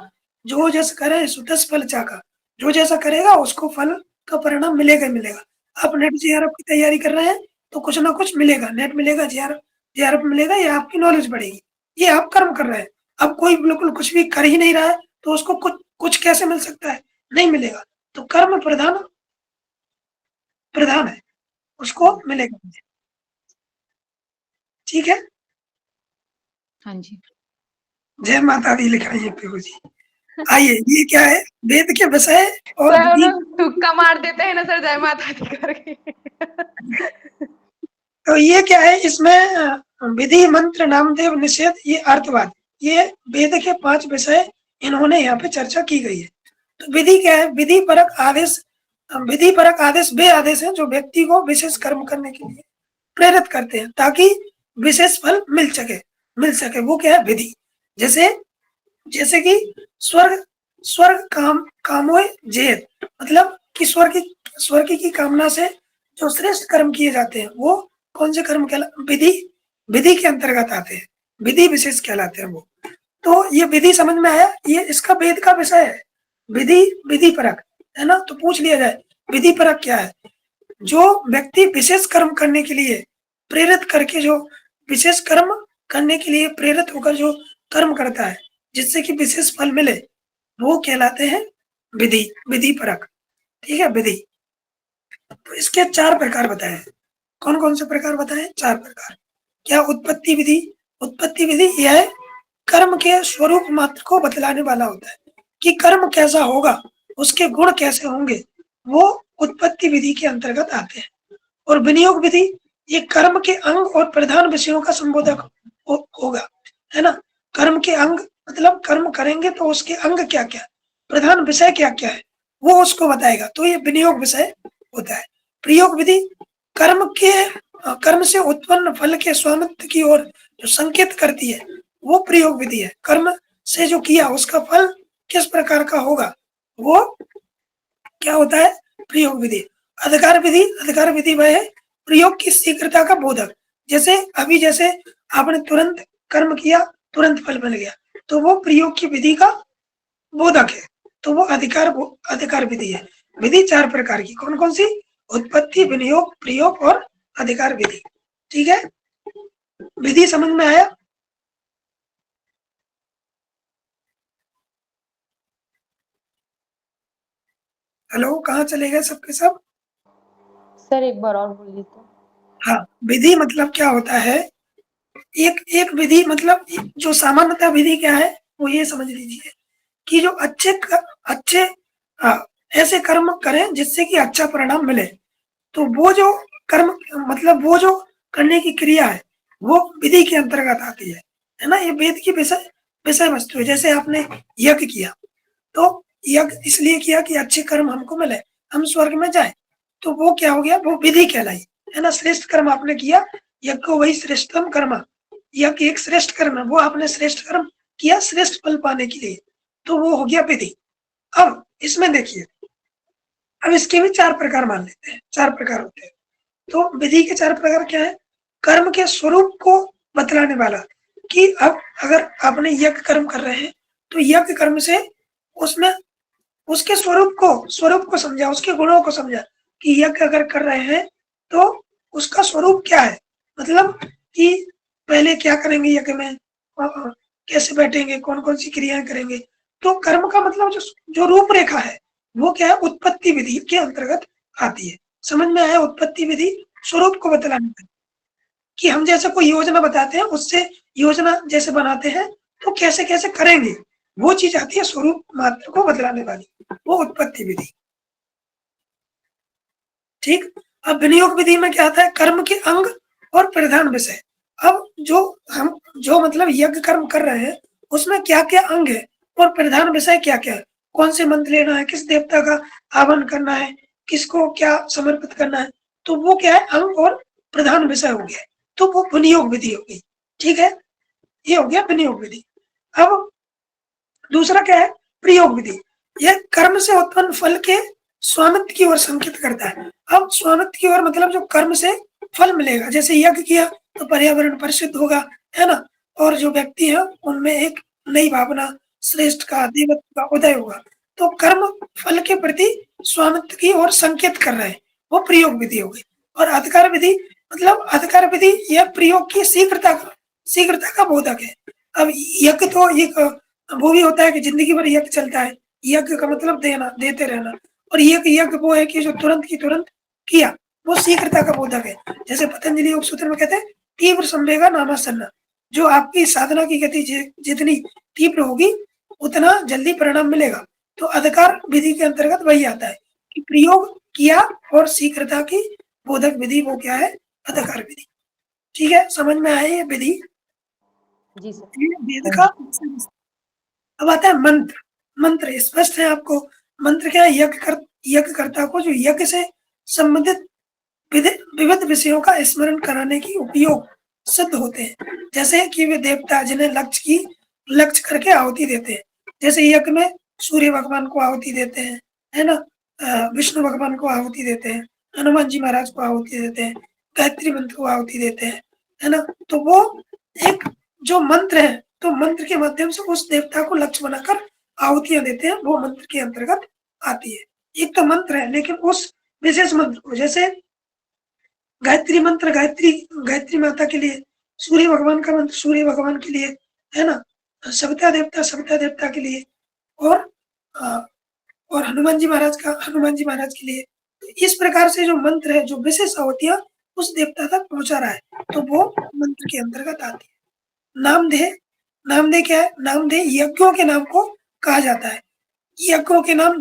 [SPEAKER 1] जो जैसा करे सुतस फल चाका। जो जैसा करेगा उसको फल का परिणाम मिलेगा ही मिलेगा। आप नेट जेआरएफ की तैयारी कर रहे हैं तो कुछ ना कुछ मिलेगा, नेट मिलेगा, जेआरएफ मिलेगा, या आपकी नॉलेज बढ़ेगी। ये आप कर्म कर रहे हैं। अब कोई बिल्कुल कुछ भी कर ही नहीं रहा है तो उसको कुछ कैसे मिल सकता है? नहीं मिलेगा। तो कर्म प्रधान है, उसको मिलेगा। ठीक है,
[SPEAKER 6] हाँ जी।
[SPEAKER 1] जय माता दी लिख रही है पीहू जी। आइए, ये क्या है? वेद के विषय और विधि।
[SPEAKER 5] तुक्का मार देते हैं ना सर, जय माता दी करके।
[SPEAKER 1] तो ये क्या है? इसमें विधि, मंत्र, नामदेव, निषेध, ये अर्थवाद, ये वेद के 5 विषय इन्होंने यहाँ पे चर्चा की गई है। तो विधि क्या है? विधि परक आदेश वे आदेश हैं जो व्यक्ति को विशेष कर्म करने के लिए प्रेरित करते हैं ताकि विशेष फल मिल सके। वो क्या है? विधि। जैसे कि स्वर्ग कामोय जेत, मतलब कि स्वर्ग की कामना से जो श्रेष्ठ कर्म किए जाते हैं वो कौन से कर्म विधि के अंतर्गत आते हैं, विधि विशेष कहलाते हैं वो। तो ये विधि समझ में आया, ये इसका वेद का विषय है। विधि परक है ना। तो पूछ लिया जाए विधि परक क्या है? जो व्यक्ति विशेष कर्म करने के लिए प्रेरित करके, जो विशेष कर्म करने के लिए प्रेरित होकर जो कर्म करता है जिससे कि विशेष फल मिले, वो कहलाते हैं विधि परक। ठीक है, विधि। तो इसके 4 प्रकार बताए हैं। कौन कौन से प्रकार बताए? 4 प्रकार। क्या? उत्पत्ति विधि यह कर्म के स्वरूप मात्र को बतलाने वाला होता है कि कर्म कैसा होगा, उसके गुण कैसे होंगे, वो उत्पत्ति विधि के अंतर्गत आते हैं। और विनियोग विधि, ये कर्म के अंग और प्रधान विषयों का संबोधक होगा, है ना। कर्म के अंग मतलब कर्म करेंगे तो उसके अंग क्या क्या, प्रधान विषय क्या क्या है, वो उसको बताएगा। तो ये विनियोग विषय होता है। प्रयोग विधि, कर्म के कर्म से उत्पन्न फल के स्वामित्व की ओर जो संकेत करती है वो प्रयोग विधि है। कर्म से जो किया उसका फल किस प्रकार का होगा वो क्या होता है, प्रयोग विधि। अधिकार विधि वह है प्रयोग की शीघ्रता का बोधक। जैसे अभी जैसे आपने तुरंत कर्म किया, तुरंत फल मिल गया, तो वो प्रयोग की विधि का बोधक है, तो वो अधिकार विधि है। विधि 4 प्रकार की, कौन कौन सी? उत्पत्ति, विनियोग, प्रयोग और अधिकार विधि। ठीक है, विधि समझ में आया? हेलो, कहाँ चले गए सबके सब?
[SPEAKER 5] सर एक बार और बोलिए तो।
[SPEAKER 1] हाँ, विधि मतलब क्या होता है, एक विधि मतलब जो सामान्यतः विधि क्या है वो ये समझ लीजिए कि जो अच्छे ऐसे कर्म करें जिससे कि अच्छा परिणाम मिले। तो वो जो कर्म मतलब वो जो करने की क्रिया है वो विधि के अंतर्गत आती है ना। ये वेद की विषय वस्तु है। जैसे आपने यज्ञ किया तो यज्ञ इसलिए किया कि अच्छे कर्म हमको मिले, हम स्वर्ग में जाए, तो वो क्या हो गया, वो विधि कहलाई, है ना। श्रेष्ठ कर्म आपने किया, यज्ञ को वही श्रेष्ठतम कर्म, यज्ञ एक श्रेष्ठ कर्म है, वो आपने श्रेष्ठ कर्म किया श्रेष्ठ फल पाने के लिए, तो वो हो गया विधि। अब इसमें देखिए, अब इसके भी 4 प्रकार मान लेते हैं, 4 प्रकार होते हैं। तो विधि के 4 प्रकार क्या है? कर्म के स्वरूप को बतलाने वाला, कि अब अगर आपने यज्ञ कर्म कर रहे हैं तो यज्ञ कर्म से उसमें उसके स्वरूप को समझा, उसके गुणों को समझा कि यज्ञ अगर कर रहे हैं तो उसका स्वरूप क्या है, मतलब कि पहले क्या करेंगे यज्ञ में, कैसे बैठेंगे, कौन कौन सी क्रियाएं करेंगे। तो कर्म का मतलब जो रूपरेखा है वो क्या है, उत्पत्ति विधि के अंतर्गत आती है। समझ में आया? उत्पत्ति विधि स्वरूप को बतलाने का, कि हम जैसे कोई योजना बताते हैं उससे योजना जैसे बनाते हैं तो कैसे कैसे करेंगे, वो चीज आती है स्वरूप मात्र को बतलाने वाली, वो उत्पत्ति विधि। ठीक। अब विनियोग विधि में क्या आता है, कर्म के अंग और प्रधान विषय। अब जो मतलब यज्ञ कर्म कर रहे हैं उसमें क्या क्या अंग है और प्रधान विषय क्या क्या है, कौन से मंत्र लेना है, किस देवता का आह्वान करना है, किसको क्या समर्पित करना है, तो वो क्या है, अंग और प्रधान विषय हो गया, तो वो विनियोग विधि हो गई। ठीक है, ये हो गया विनियोग विधि। अब दूसरा क्या है, प्रयोग विधि। यह कर्म से उत्पन्न फल के स्वामित्व की ओर संकेत करता है। अब स्वामित्व की ओर मतलब जो कर्म से फल मिलेगा, जैसे यज्ञ किया तो पर्यावरण परिशुद्ध होगा, है ना, और जो व्यक्ति है उनमें एक नई भावना, श्रेष्ठ का, देवत्व का उदय होगा। तो कर्म फल के प्रति स्वामित्व की ओर संकेत कर रहे हैं, वो प्रयोग विधि हो गई। और अधिकार विधि मतलब अधिकार विधि यह प्रयोग की शीघ्रता का बोधक है। अब यज्ञ तो एक वो भी होता है कि जिंदगी भर यज्ञ चलता है, यज्ञ का मतलब देना, देते रहना, और यज्ञ वो है कि जो तुरंत की तुरंत किया, वो शीघ्रता का बोधक है। जैसे पतंजलि योग सूत्र में कहते हैं तीव्र संवेगा नामासन्न, जो आपकी साधना की गति जितनी तीव्र होगी उतना जल्दी परिणाम मिलेगा। तो अधिकार विधि के अंतर्गत वही आता है कि प्रयोग किया और शीघ्रता की बोधक विधि, वो क्या है, अधिकार विधि। ठीक है, समझ में आया ये विधि?
[SPEAKER 5] जी सर।
[SPEAKER 1] वेद का। अब आता है मंत्र। मंत्र स्पष्ट है आपको। मंत्र क्या है, यज्ञकर्ता को जो यज्ञ से संबंधित विविध विषयों का स्मरण कराने की उपयोग सिद्ध होते हैं। जैसे कि वे देवता जिन्हें लक्ष्य करके आहुति देते हैं, जैसे यज्ञ में सूर्य भगवान को आहुति देते हैं, है ना, विष्णु भगवान को आहुति देते हैं, हनुमान जी महाराज को आहुति देते हैं, गायत्री मंत्र को आहुति देते हैं, है ना। तो वो एक जो मंत्र है, तो मंत्र के माध्यम से उस देवता को लक्ष्य बनाकर आहुतियां देते हैं, वो मंत्र के अंतर्गत आती है। एक तो मंत्र है, लेकिन उस विशेष मंत्र को, जैसे गायत्री मंत्र गायत्री माता के लिए, सूर्य भगवान का मंत्र सूर्य भगवान के लिए, है ना, सविता देवता के लिए, और हनुमान जी महाराज के लिए। तो इस प्रकार से जो मंत्र है, जो विशेष आहुतियां उस देवता तक पहुंचा रहा है, तो वो मंत्र के अंतर्गत आती है। नामदेह क्या है, नामदेह यज्ञों के नाम को कहा जाता है। यज्ञों के नाम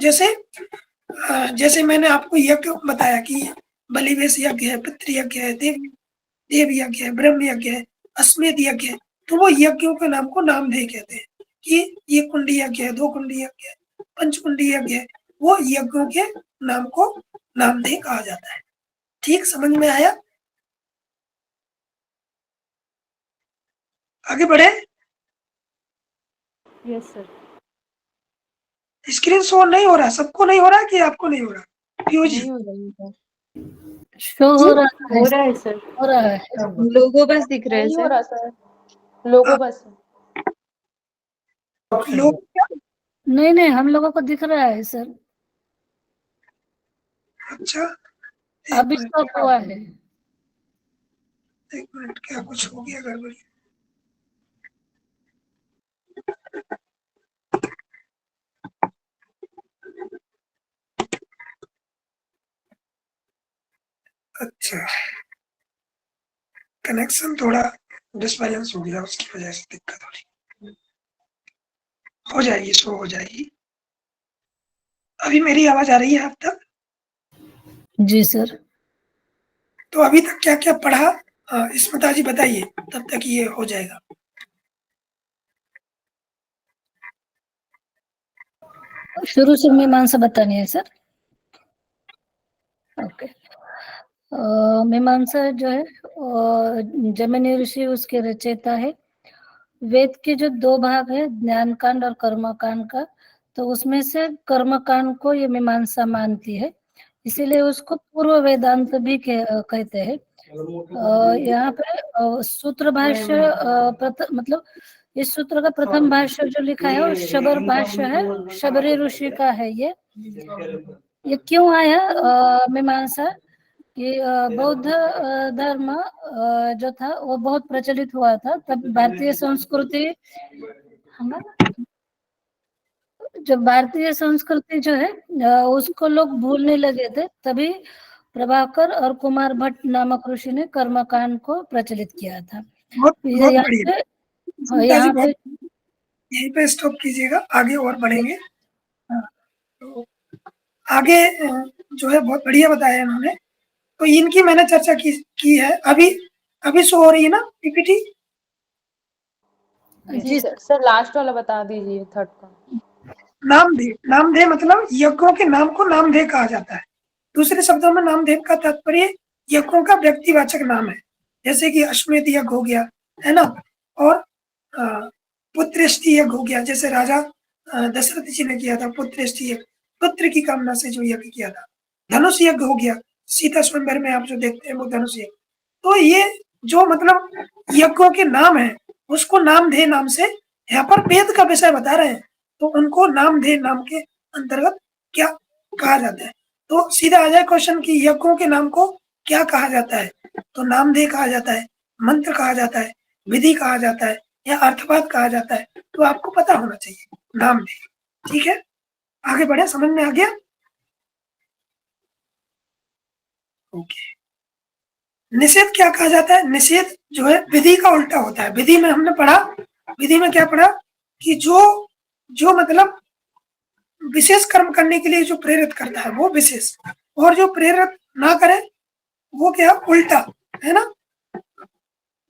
[SPEAKER 1] जैसे मैंने आपको यज्ञ बताया कि बलिवेश यज्ञ है, पितृयज्ञ है, देव यज्ञ है, ब्रह्म यज्ञ है, अश्वमेध यज्ञ है, तो वो यज्ञों के नाम को नामदेह कहते हैं कि ये कुंडी यज्ञ है, 2 कुंडी यज्ञ है, पंचकुंडी यज्ञ है, वो यज्ञों के नाम को नामदेह कहा जाता है। ठीक, समझ में आया? आगे बढ़े।
[SPEAKER 5] Yes sir.
[SPEAKER 1] स्क्रीन शो नहीं हो रहा, सबको नहीं हो रहा कि आपको नहीं हो रहा? पीयूष जी
[SPEAKER 5] नहीं हो रही है
[SPEAKER 2] शो हो रहा है,
[SPEAKER 5] हो रहा है सर।
[SPEAKER 2] हो रहा है।
[SPEAKER 6] लोगो बस दिख रहे हैं
[SPEAKER 5] नहीं हो
[SPEAKER 6] सर।
[SPEAKER 5] रहा सर, लोगो बस है।
[SPEAKER 1] लोग
[SPEAKER 2] नहीं नहीं, हम लोगों को दिख रहा है सर,
[SPEAKER 1] अच्छा
[SPEAKER 2] अभी स्टॉप हुआ है।
[SPEAKER 1] एक मिनट, क्या कुछ हो गया गड़बड़ी? अच्छा, कनेक्शन थोड़ा डिसबैलेंस हो गया, उसकी वजह से दिक्कत हो रही। हो जाएगी, शो हो जाएगी। अभी मेरी आवाज आ रही है आप तक?
[SPEAKER 2] जी सर।
[SPEAKER 1] तो अभी तक क्या क्या पढ़ा, स्मिता जी बताइए, तब तक ये हो जाएगा।
[SPEAKER 2] शुरू से मीमांसा बतानी है सर। ओके। मीमांसा जो है जैमिनी ऋषि उसके रचयिता है। वेद के जो दो भाग है, ज्ञान कांड और कर्म कांड का, तो उसमें से कर्म कांड को ये मीमांसा मानती है, इसीलिए उसको पूर्व वेदांत भी कहते हैं। यहाँ पे सूत्र भाष्य मतलब इस सूत्र का प्रथम भाष्य जो लिखा है वो शबर भाष्य है, शबरी ऋषि का है। ये क्यों आया मीमांसा कि बौद्ध धर्म जो था वो बहुत प्रचलित हुआ था, तब भारतीय संस्कृति, जब भारतीय संस्कृति जो है उसको लोग भूलने लगे थे, तभी प्रभाकर और कुमार भट्ट नामक ऋषि ने कर्मकांड को प्रचलित किया था।
[SPEAKER 1] बहुत बहुत
[SPEAKER 2] यहाँ
[SPEAKER 1] बढ़िया
[SPEAKER 2] पे
[SPEAKER 1] स्मिता जी,
[SPEAKER 2] यहाँ पे
[SPEAKER 1] यहीं पे स्टॉप कीजिएगा, आगे और बढ़ेंगे। तो आगे जो है बहुत बढ़िया बताया इन्होंने। तो इनकी मैंने चर्चा की है। अभी अभी शो हो रही है ना पीपीटी?
[SPEAKER 5] जी सर। सर लास्ट वाला बता दीजिए, थर्ड का।
[SPEAKER 1] नामदेव, नामदेव मतलब यज्ञों के नाम को नामदेव कहा जाता है। दूसरे शब्दों में नामदेव का तात्पर्य यज्ञों का व्यक्तिवाचक नाम है, जैसे कि अश्वमेध यज्ञ हो गया, है ना, और पुत्रेष्टि यज्ञ हो गया, जैसे राजा दशरथ जी ने किया था पुत्रेष्टि यज्ञ, पुत्र की कामना से जो यज्ञ किया था। धनुष यज्ञ हो गया, सीता स्वयंवर में आप जो देखते हैं वो धनुष यज्ञ। तो ये जो मतलब यज्ञों के नाम है उसको नामधेय नाम से, यहाँ पर वेद का विषय बता रहे हैं, तो उनको नामधेय नाम के अंतर्गत क्या कहा जाता है। तो सीधा आ जाए क्वेश्चन कि यज्ञों के नाम को क्या कहा जाता है, तो नामधेय कहा जाता है, मंत्र कहा जाता है, विधि कहा जाता है, या अर्थवाद कहा जाता है। तो आपको पता होना चाहिए नामधेय। ठीक है, आगे बढ़े, समझ में आ गया? ओके। निषेध क्या कहा जाता है? निषेध जो है विधि का उल्टा होता है। विधि में हमने पढ़ा, विधि में क्या पढ़ा कि जो मतलब विशेष कर्म करने के लिए जो प्रेरित करता है वो विशेष, और जो प्रेरित ना करे वो क्या, उल्टा, है ना।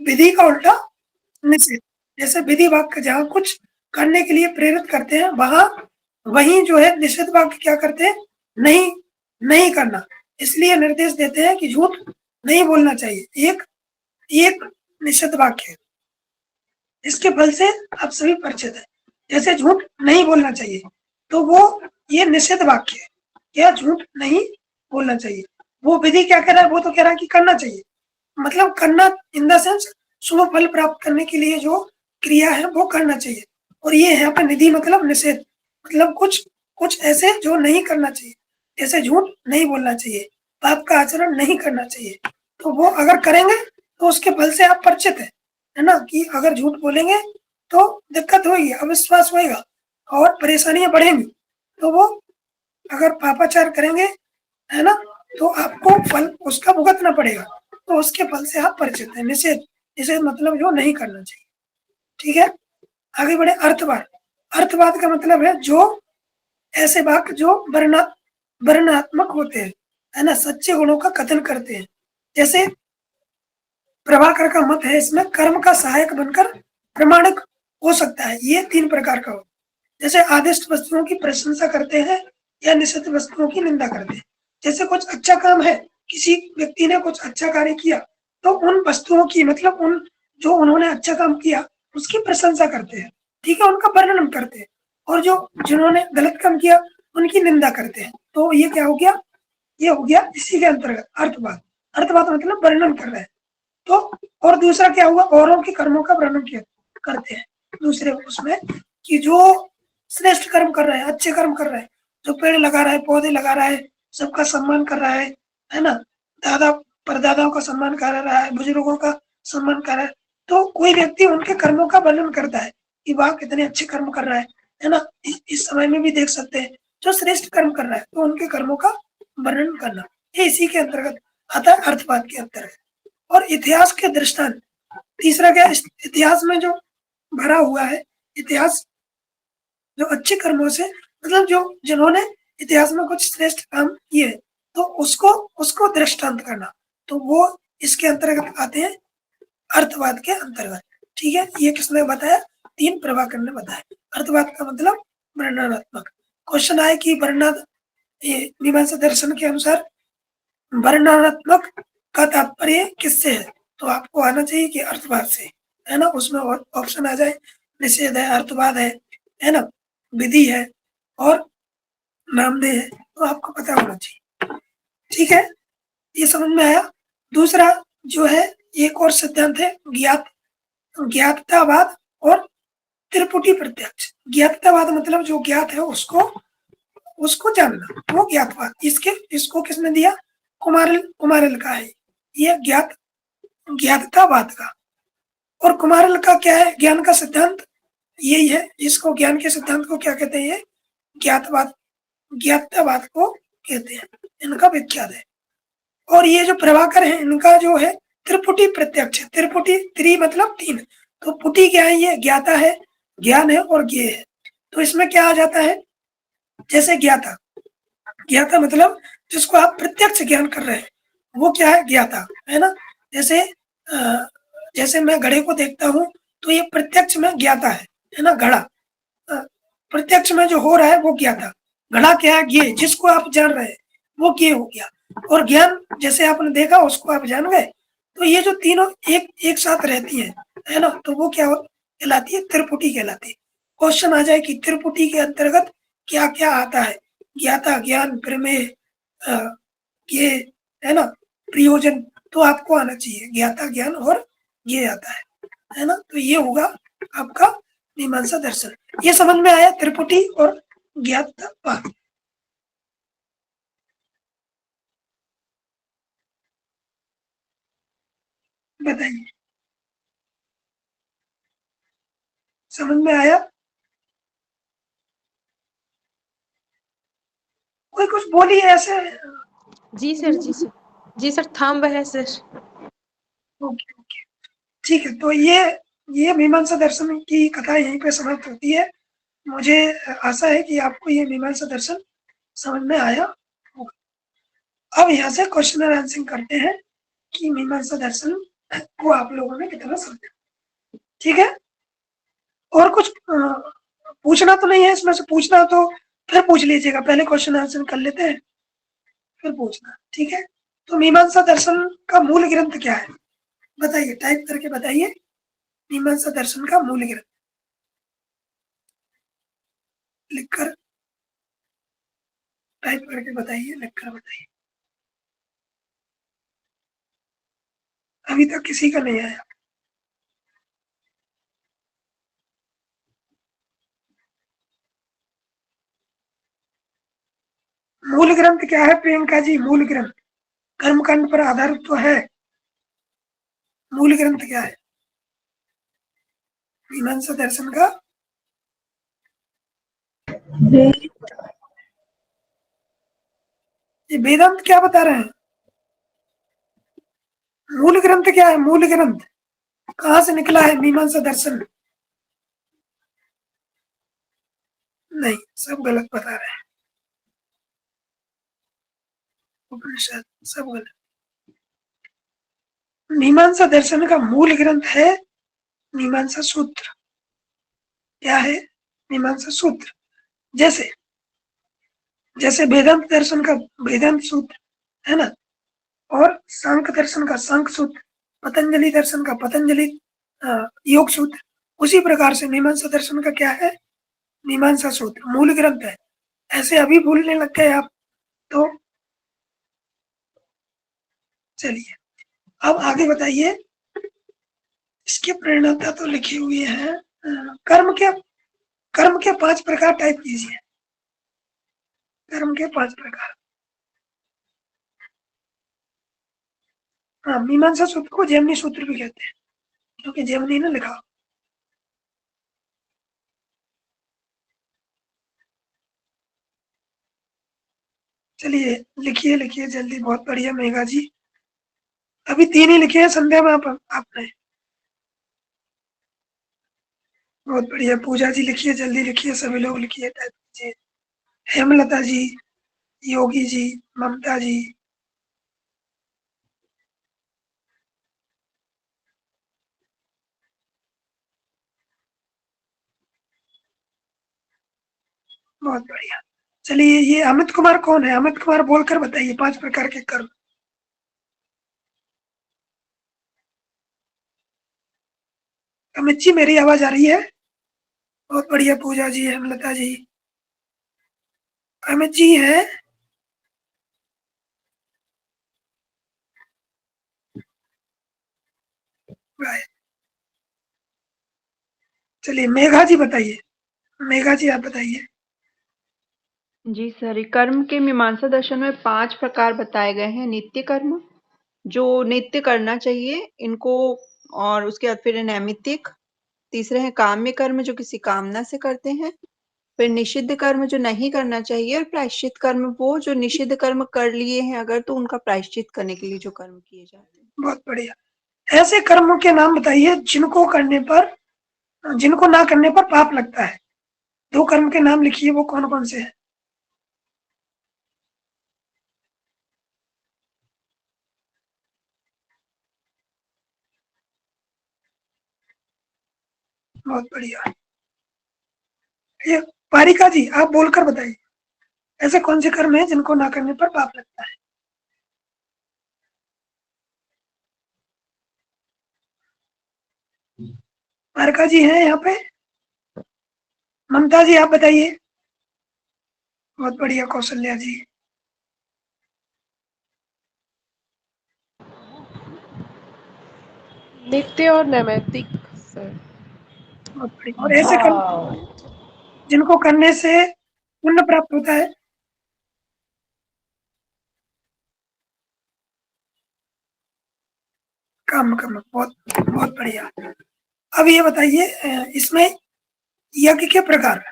[SPEAKER 1] विधि का उल्टा निषेध। जैसे विधि वाक्य जहाँ कुछ करने के लिए प्रेरित करते हैं, वहीं जो है निषेध वाक्य क्या करते हैं, नहीं करना। इसलिए निर्देश देते हैं कि झूठ नहीं बोलना चाहिए। एक निषेध वाक्य है, इसके फल से आप सभी परिचित है। जैसे झूठ नहीं बोलना चाहिए, तो वो ये निषेध वाक्य है, क्या झूठ नहीं बोलना चाहिए। वो विधि क्या कह रहा है, वो तो कह रहा है कि करना चाहिए, मतलब करना इन द सेंस शुभ फल प्राप्त करने के लिए जो क्रिया है वो करना चाहिए। और ये यहाँ पे निधि मतलब निषेध, मतलब कुछ ऐसे जो नहीं करना चाहिए, जैसे झूठ नहीं बोलना चाहिए, पाप का आचरण नहीं करना चाहिए। तो वो अगर करेंगे तो उसके फल से आप परिचित है ना, कि अगर झूठ बोलेंगे तो दिक्कत होगी, अविश्वास होएगा और परेशानियां बढ़ेंगी। तो वो अगर पापाचार करेंगे, है ना, तो आपको फल उसका भुगतना पड़ेगा। तो उसके फल से आप परिचित हैं। निषेध मतलब जो नहीं करना चाहिए। ठीक है, आगे बढ़े। अर्थवाद, अर्थवाद का मतलब है जो ऐसे वाक्य जो वर्णनात्मक होते हैं, है ना, सच्चे गुणों का कथन करते हैं। जैसे प्रभाकर का मत है, इसमें कर्म का सहायक बनकर प्रमाणिक हो सकता है। ये 3 प्रकार का हो, जैसे आदिष्ट वस्तुओं की प्रशंसा करते हैं या निषिद्ध वस्तुओं की निंदा करते हैं। जैसे कुछ अच्छा काम है, किसी व्यक्ति ने कुछ अच्छा कार्य किया, तो उन वस्तुओं की मतलब उन जो उन्होंने अच्छा काम किया उसकी प्रशंसा करते हैं, ठीक है, उनका वर्णन करते हैं, और जो जिन्होंने गलत काम किया उनकी निंदा करते हैं। तो ये क्या हो गया, ये हो गया इसी के अंतर्गत अर्थवाद। अर्थवाद मतलब वर्णन कर रहे हैं। तो और दूसरा क्या हुआ, औरों के कर्मों का वर्णन करते हैं दूसरे उसमें, कि जो श्रेष्ठ कर्म कर रहा है, अच्छे कर्म कर रहा है, जो पेड़ लगा रहा है, पौधे लगा रहा है, सबका सम्मान कर रहा है ना, दादा परदादाओं का सम्मान कर रहा है, बुजुर्गों का सम्मान कर रहा है, तो कोई व्यक्ति उनके कर्मों का वर्णन करता है कि वाह कितने अच्छे कर्म कर रहा है ना। इस समय में भी देख सकते हैं जो श्रेष्ठ कर्म कर रहा है तो उनके कर्मों का वर्णन करना, ये इसी के अंतर्गत आता है, अर्थवाद के अंतर्गत। और इतिहास के दृष्टांत, तीसरा क्या, इतिहास में जो भरा हुआ है, इतिहास जो अच्छे कर्मों से, मतलब जो जिन्होंने इतिहास में कुछ श्रेष्ठ काम किए तो उसको दृष्टांत करना, तो वो इसके अंतर्गत आते हैं, अर्थवाद के अंतर्गत। ठीक है, ये किसने बताया, 3 प्रभाकर ने बताया। अर्थवाद का मतलब वर्णनात्मक। क्वेश्चन आए कि मीमांसा दर्शन के अनुसार वर्णनात्मक का तात्पर्य किससे है, तो आपको आना चाहिए कि अर्थवाद से, है ना। उसमें ऑप्शन आ जाए, निषेध है, अर्थवाद है ना, विधि है और नामदेय है, तो आपको पता होना चाहिए। ठीक है, ये समझ में आया। दूसरा जो है, एक और सिद्धांत है ज्ञाततावाद और त्रिपुटी प्रत्यक्ष। ज्ञाततावाद मतलब जो ज्ञात है उसको जानना, वो ज्ञातवाद। इसको किसने दिया, कुमारिल का है ये ज्ञाततावाद का। और कुमारिल का क्या है, ज्ञान का सिद्धांत यही है, इसको ज्ञान के सिद्धांत को क्या कहते हैं, ज्ञाततावाद को कहते हैं, इनका विख्यात है। और ये जो प्रभाकर है इनका जो है त्रिपुटी प्रत्यक्ष, त्रि मतलब 3, तो पुटी क्या है, ये ज्ञाता है, ज्ञान है और ज्ञेय है। तो इसमें क्या आ जाता है, जैसे ज्ञाता मतलब जिसको आप प्रत्यक्ष ज्ञान कर रहे हैं वो क्या है, ज्ञाता है ना। जैसे मैं घड़े को देखता हूँ तो ये प्रत्यक्ष में ज्ञाता है ना, घड़ा प्रत्यक्ष में जो हो रहा है वो ज्ञाता। घड़ा क्या है, ज्ञेय, जिसको आप जान रहे हैं वो ज्ञेय हो गया। और ज्ञान जैसे आपने देखा उसको आप जान गए, तो ये जो तीनों एक साथ रहती है ना, तो वो क्या कहलाती है, त्रिपुटी कहलाती है। क्वेश्चन आ जाए कि त्रिपुटी के अंतर्गत क्या क्या आता है, ज्ञाता, ज्ञान, प्रमेय, ये है ना, प्रयोजन, तो आपको आना चाहिए ज्ञाता, ज्ञान और ये आता है ना। तो ये होगा आपका मीमांसा दर्शन। ये समझ में आया, त्रिपुटी और ज्ञातवाद। बताइए, समझ में आया, कोई कुछ बोलिए ऐसे।
[SPEAKER 5] जी सर, जी सर, जी सर, थंब है सर।
[SPEAKER 1] ओके ओके, ठीक है। तो ये मीमांसा दर्शन की कथा यहीं पे समाप्त होती है। मुझे आशा है कि आपको ये मीमांसा दर्शन समझ में आया होगा। अब यहाँ से क्वेश्चन और आंसर करते हैं कि मीमांसा दर्शन को आप लोगों ने कितना समझा। ठीक है, और कुछ पूछना तो नहीं है इसमें से, पूछना तो फिर पूछ लीजिएगा, पहले क्वेश्चन आंसर कर लेते हैं फिर पूछना। ठीक है, तो मीमांसा दर्शन का मूल ग्रंथ क्या है, बताइए, टाइप करके बताइए, मीमांसा दर्शन का मूल ग्रंथ लिखकर टाइप करके बताइए, लिखकर बताइए। अभी तक किसी का नहीं आया। मूल ग्रंथ क्या है प्रियंका जी, मूल ग्रंथ कर्मकांड पर आधारित तो है, मूल ग्रंथ क्या है मीमांसा दर्शन का? ये वेदांत क्या बता रहे हैं, मूल ग्रंथ क्या है, मूल ग्रंथ कहाँ से निकला है मीमांसा दर्शन? नहीं, सब गलत बता रहे हैं, उपनिषद सब गलत। मीमांसा दर्शन का मूल ग्रंथ है मीमांसा सूत्र। क्या है, मीमांसा सूत्र। जैसे वेदांत दर्शन का वेदांत सूत्र है ना, और सांख्य दर्शन का सांख्य सूत्र, पतंजलि दर्शन का पतंजलि योग सूत्र, उसी प्रकार से मीमांसा दर्शन का क्या है, मीमांसा सूत्र मूल ग्रंथ है। ऐसे अभी भूलने लग गए आप तो चलिए अब आगे बताइए। इसके प्रेरणाता तो लिखी हुई है। कर्म के 5 प्रकार टाइप कीजिए। कर्म के 5 प्रकार। हाँ, मीमांसा सूत्र को जैमिनी सूत्र भी कहते हैं क्योंकि जैमिनी ने लिखा। चलिए लिखिए लिखिए जल्दी, बहुत बढ़िया मेघा जी। अभी 3 ही लिखे हैं संध्या में आपने। बहुत बढ़िया पूजा जी, लिखिए जल्दी लिखिए, सभी लोग लिखिए, टाइप कीजिए। हेमलता जी, योगी जी, ममता जी, बहुत बढ़िया। चलिए ये अमित कुमार कौन है? अमित कुमार बोलकर बताइए 5 प्रकार के कर्म। अमित जी मेरी आवाज आ रही है? बहुत बढ़िया पूजा जी, हेमलता जी, अमित जी है। चलिए मेघा जी बताइए, मेघा जी आप बताइए।
[SPEAKER 7] जी सर, कर्म के मीमांसा दर्शन में 5 प्रकार बताए गए हैं। नित्य कर्म, जो नित्य करना चाहिए इनको, और उसके बाद फिर नैमित्तिक, तीसरे हैं काम्य कर्म जो किसी कामना से करते हैं, फिर निषिद्ध कर्म जो नहीं करना चाहिए, और प्रायश्चित कर्म वो जो निषिद्ध कर्म कर लिए हैं अगर तो उनका प्रायश्चित करने के लिए जो कर्म किए जाते हैं।
[SPEAKER 1] बहुत बढ़िया। ऐसे कर्मों के नाम बताइए जिनको ना करने पर पाप लगता है। 2 कर्म के नाम लिखिए, वो कौन कौन से हैं? बहुत बढ़िया। ये पारिका जी आप बोलकर बताइए, ऐसे कौन से कर्म हैं जिनको ना करने पर पाप लगता है? पारिका जी हैं यहाँ पे? ममता जी आप बताइए। बहुत बढ़िया कौशल्या जी।
[SPEAKER 8] नित्य और नैमित्तिक सर।
[SPEAKER 1] बहुत बढ़िया। और ऐसे कर्म जिनको करने से पुण्य प्राप्त होता है? काम कर्म, बहुत बहुत बढ़िया। अब ये बताइए इसमें यज्ञ के प्रकार,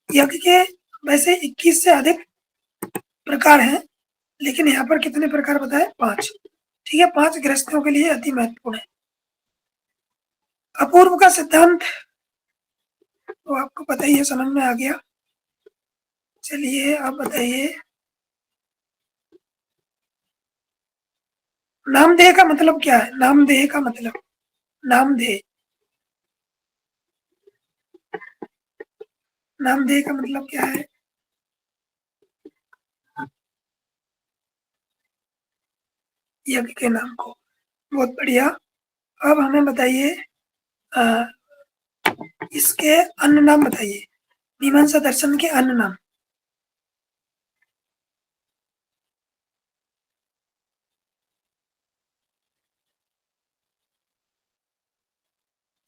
[SPEAKER 1] यज्ञ के वैसे 21 से अधिक प्रकार हैं, लेकिन यहाँ पर कितने प्रकार बताए? 5। ठीक है, 5 गृहस्थियों के लिए अति महत्वपूर्ण है। अपूर्व का सिद्धांत तो आपको पता ही है, समझ में आ गया। चलिए अब बताइए नामदेह का मतलब क्या है? नामदेह का मतलब, नामदेह, नामदेह का मतलब क्या है? यज्ञ के नाम को। बहुत बढ़िया। अब हमें बताइए इसके अन्य नाम बताइए, मीमांसा दर्शन के अन्य नाम।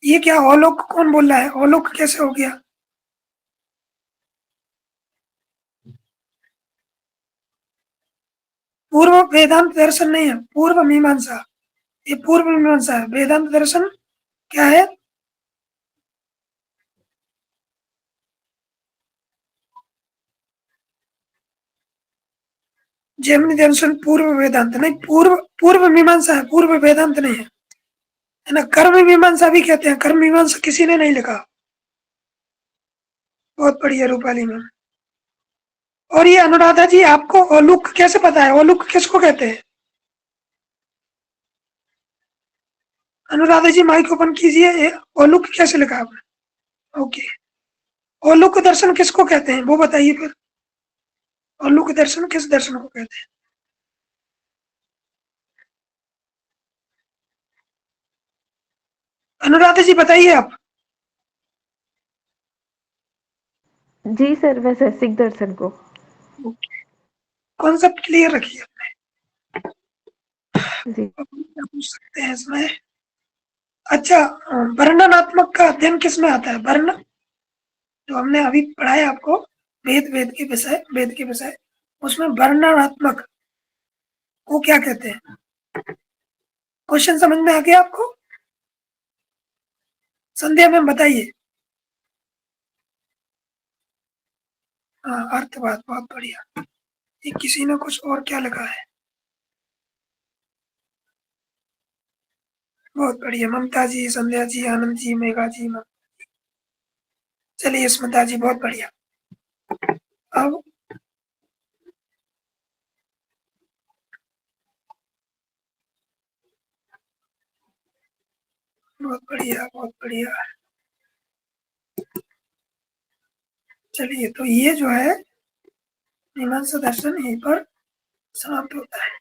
[SPEAKER 1] ये क्या औलोक कौन बोल रहा है? औलोक कैसे हो गया? पूर्व वेदांत दर्शन नहीं है, पूर्व मीमांसा। ये पूर्व मीमांसा है। वेदांत दर्शन क्या है? जैमिनी दर्शन पूर्व वेदांत नहीं, पूर्व मीमांसा है, पूर्व वेदांत नहीं है ना। कर्म मीमांसा भी कहते हैं, कर्म मीमांसा किसी ने नहीं लिखा। बहुत बढ़िया रूपाली मैम। और ये अनुराधा जी आपको औलुक कैसे पता है? औलुक किसको कहते हैं? अनुराधा जी माइक ओपन कीजिए। औलुक कैसे लिखा आपने? ओके, औलुक दर्शन किसको कहते हैं वो बताइए फिर। औलुक दर्शन किस दर्शन को कहते हैं? अनुराधा जी बताइए आप।
[SPEAKER 8] जी सर, वैशेषिक दर्शन को।
[SPEAKER 1] कॉन्सेप्ट क्लियर रखिए।
[SPEAKER 8] जी
[SPEAKER 1] क्या पूछ सकते हैं इसमें? अच्छा, वर्णनात्मक का अध्ययन किस में आता है? वर्ण जो हमने अभी पढ़ा है आपको, वेद के विषय, उसमें वर्णनात्मक को क्या कहते हैं? क्वेश्चन समझ में आ गया आपको? संध्या मैम बताइए। हाँ, अर्थवाद, बहुत बढ़िया। ये किसी ने कुछ और क्या लिखा है? बहुत बढ़िया, ममता जी, संध्या जी, आनंद जी, मेघा जी, चलिए स्मिता जी, बहुत बढ़िया। अब बहुत बढ़िया, बहुत बढ़िया। चलिए, तो ये जो है मीमांसा दर्शन यहीं पर समाप्त होता है।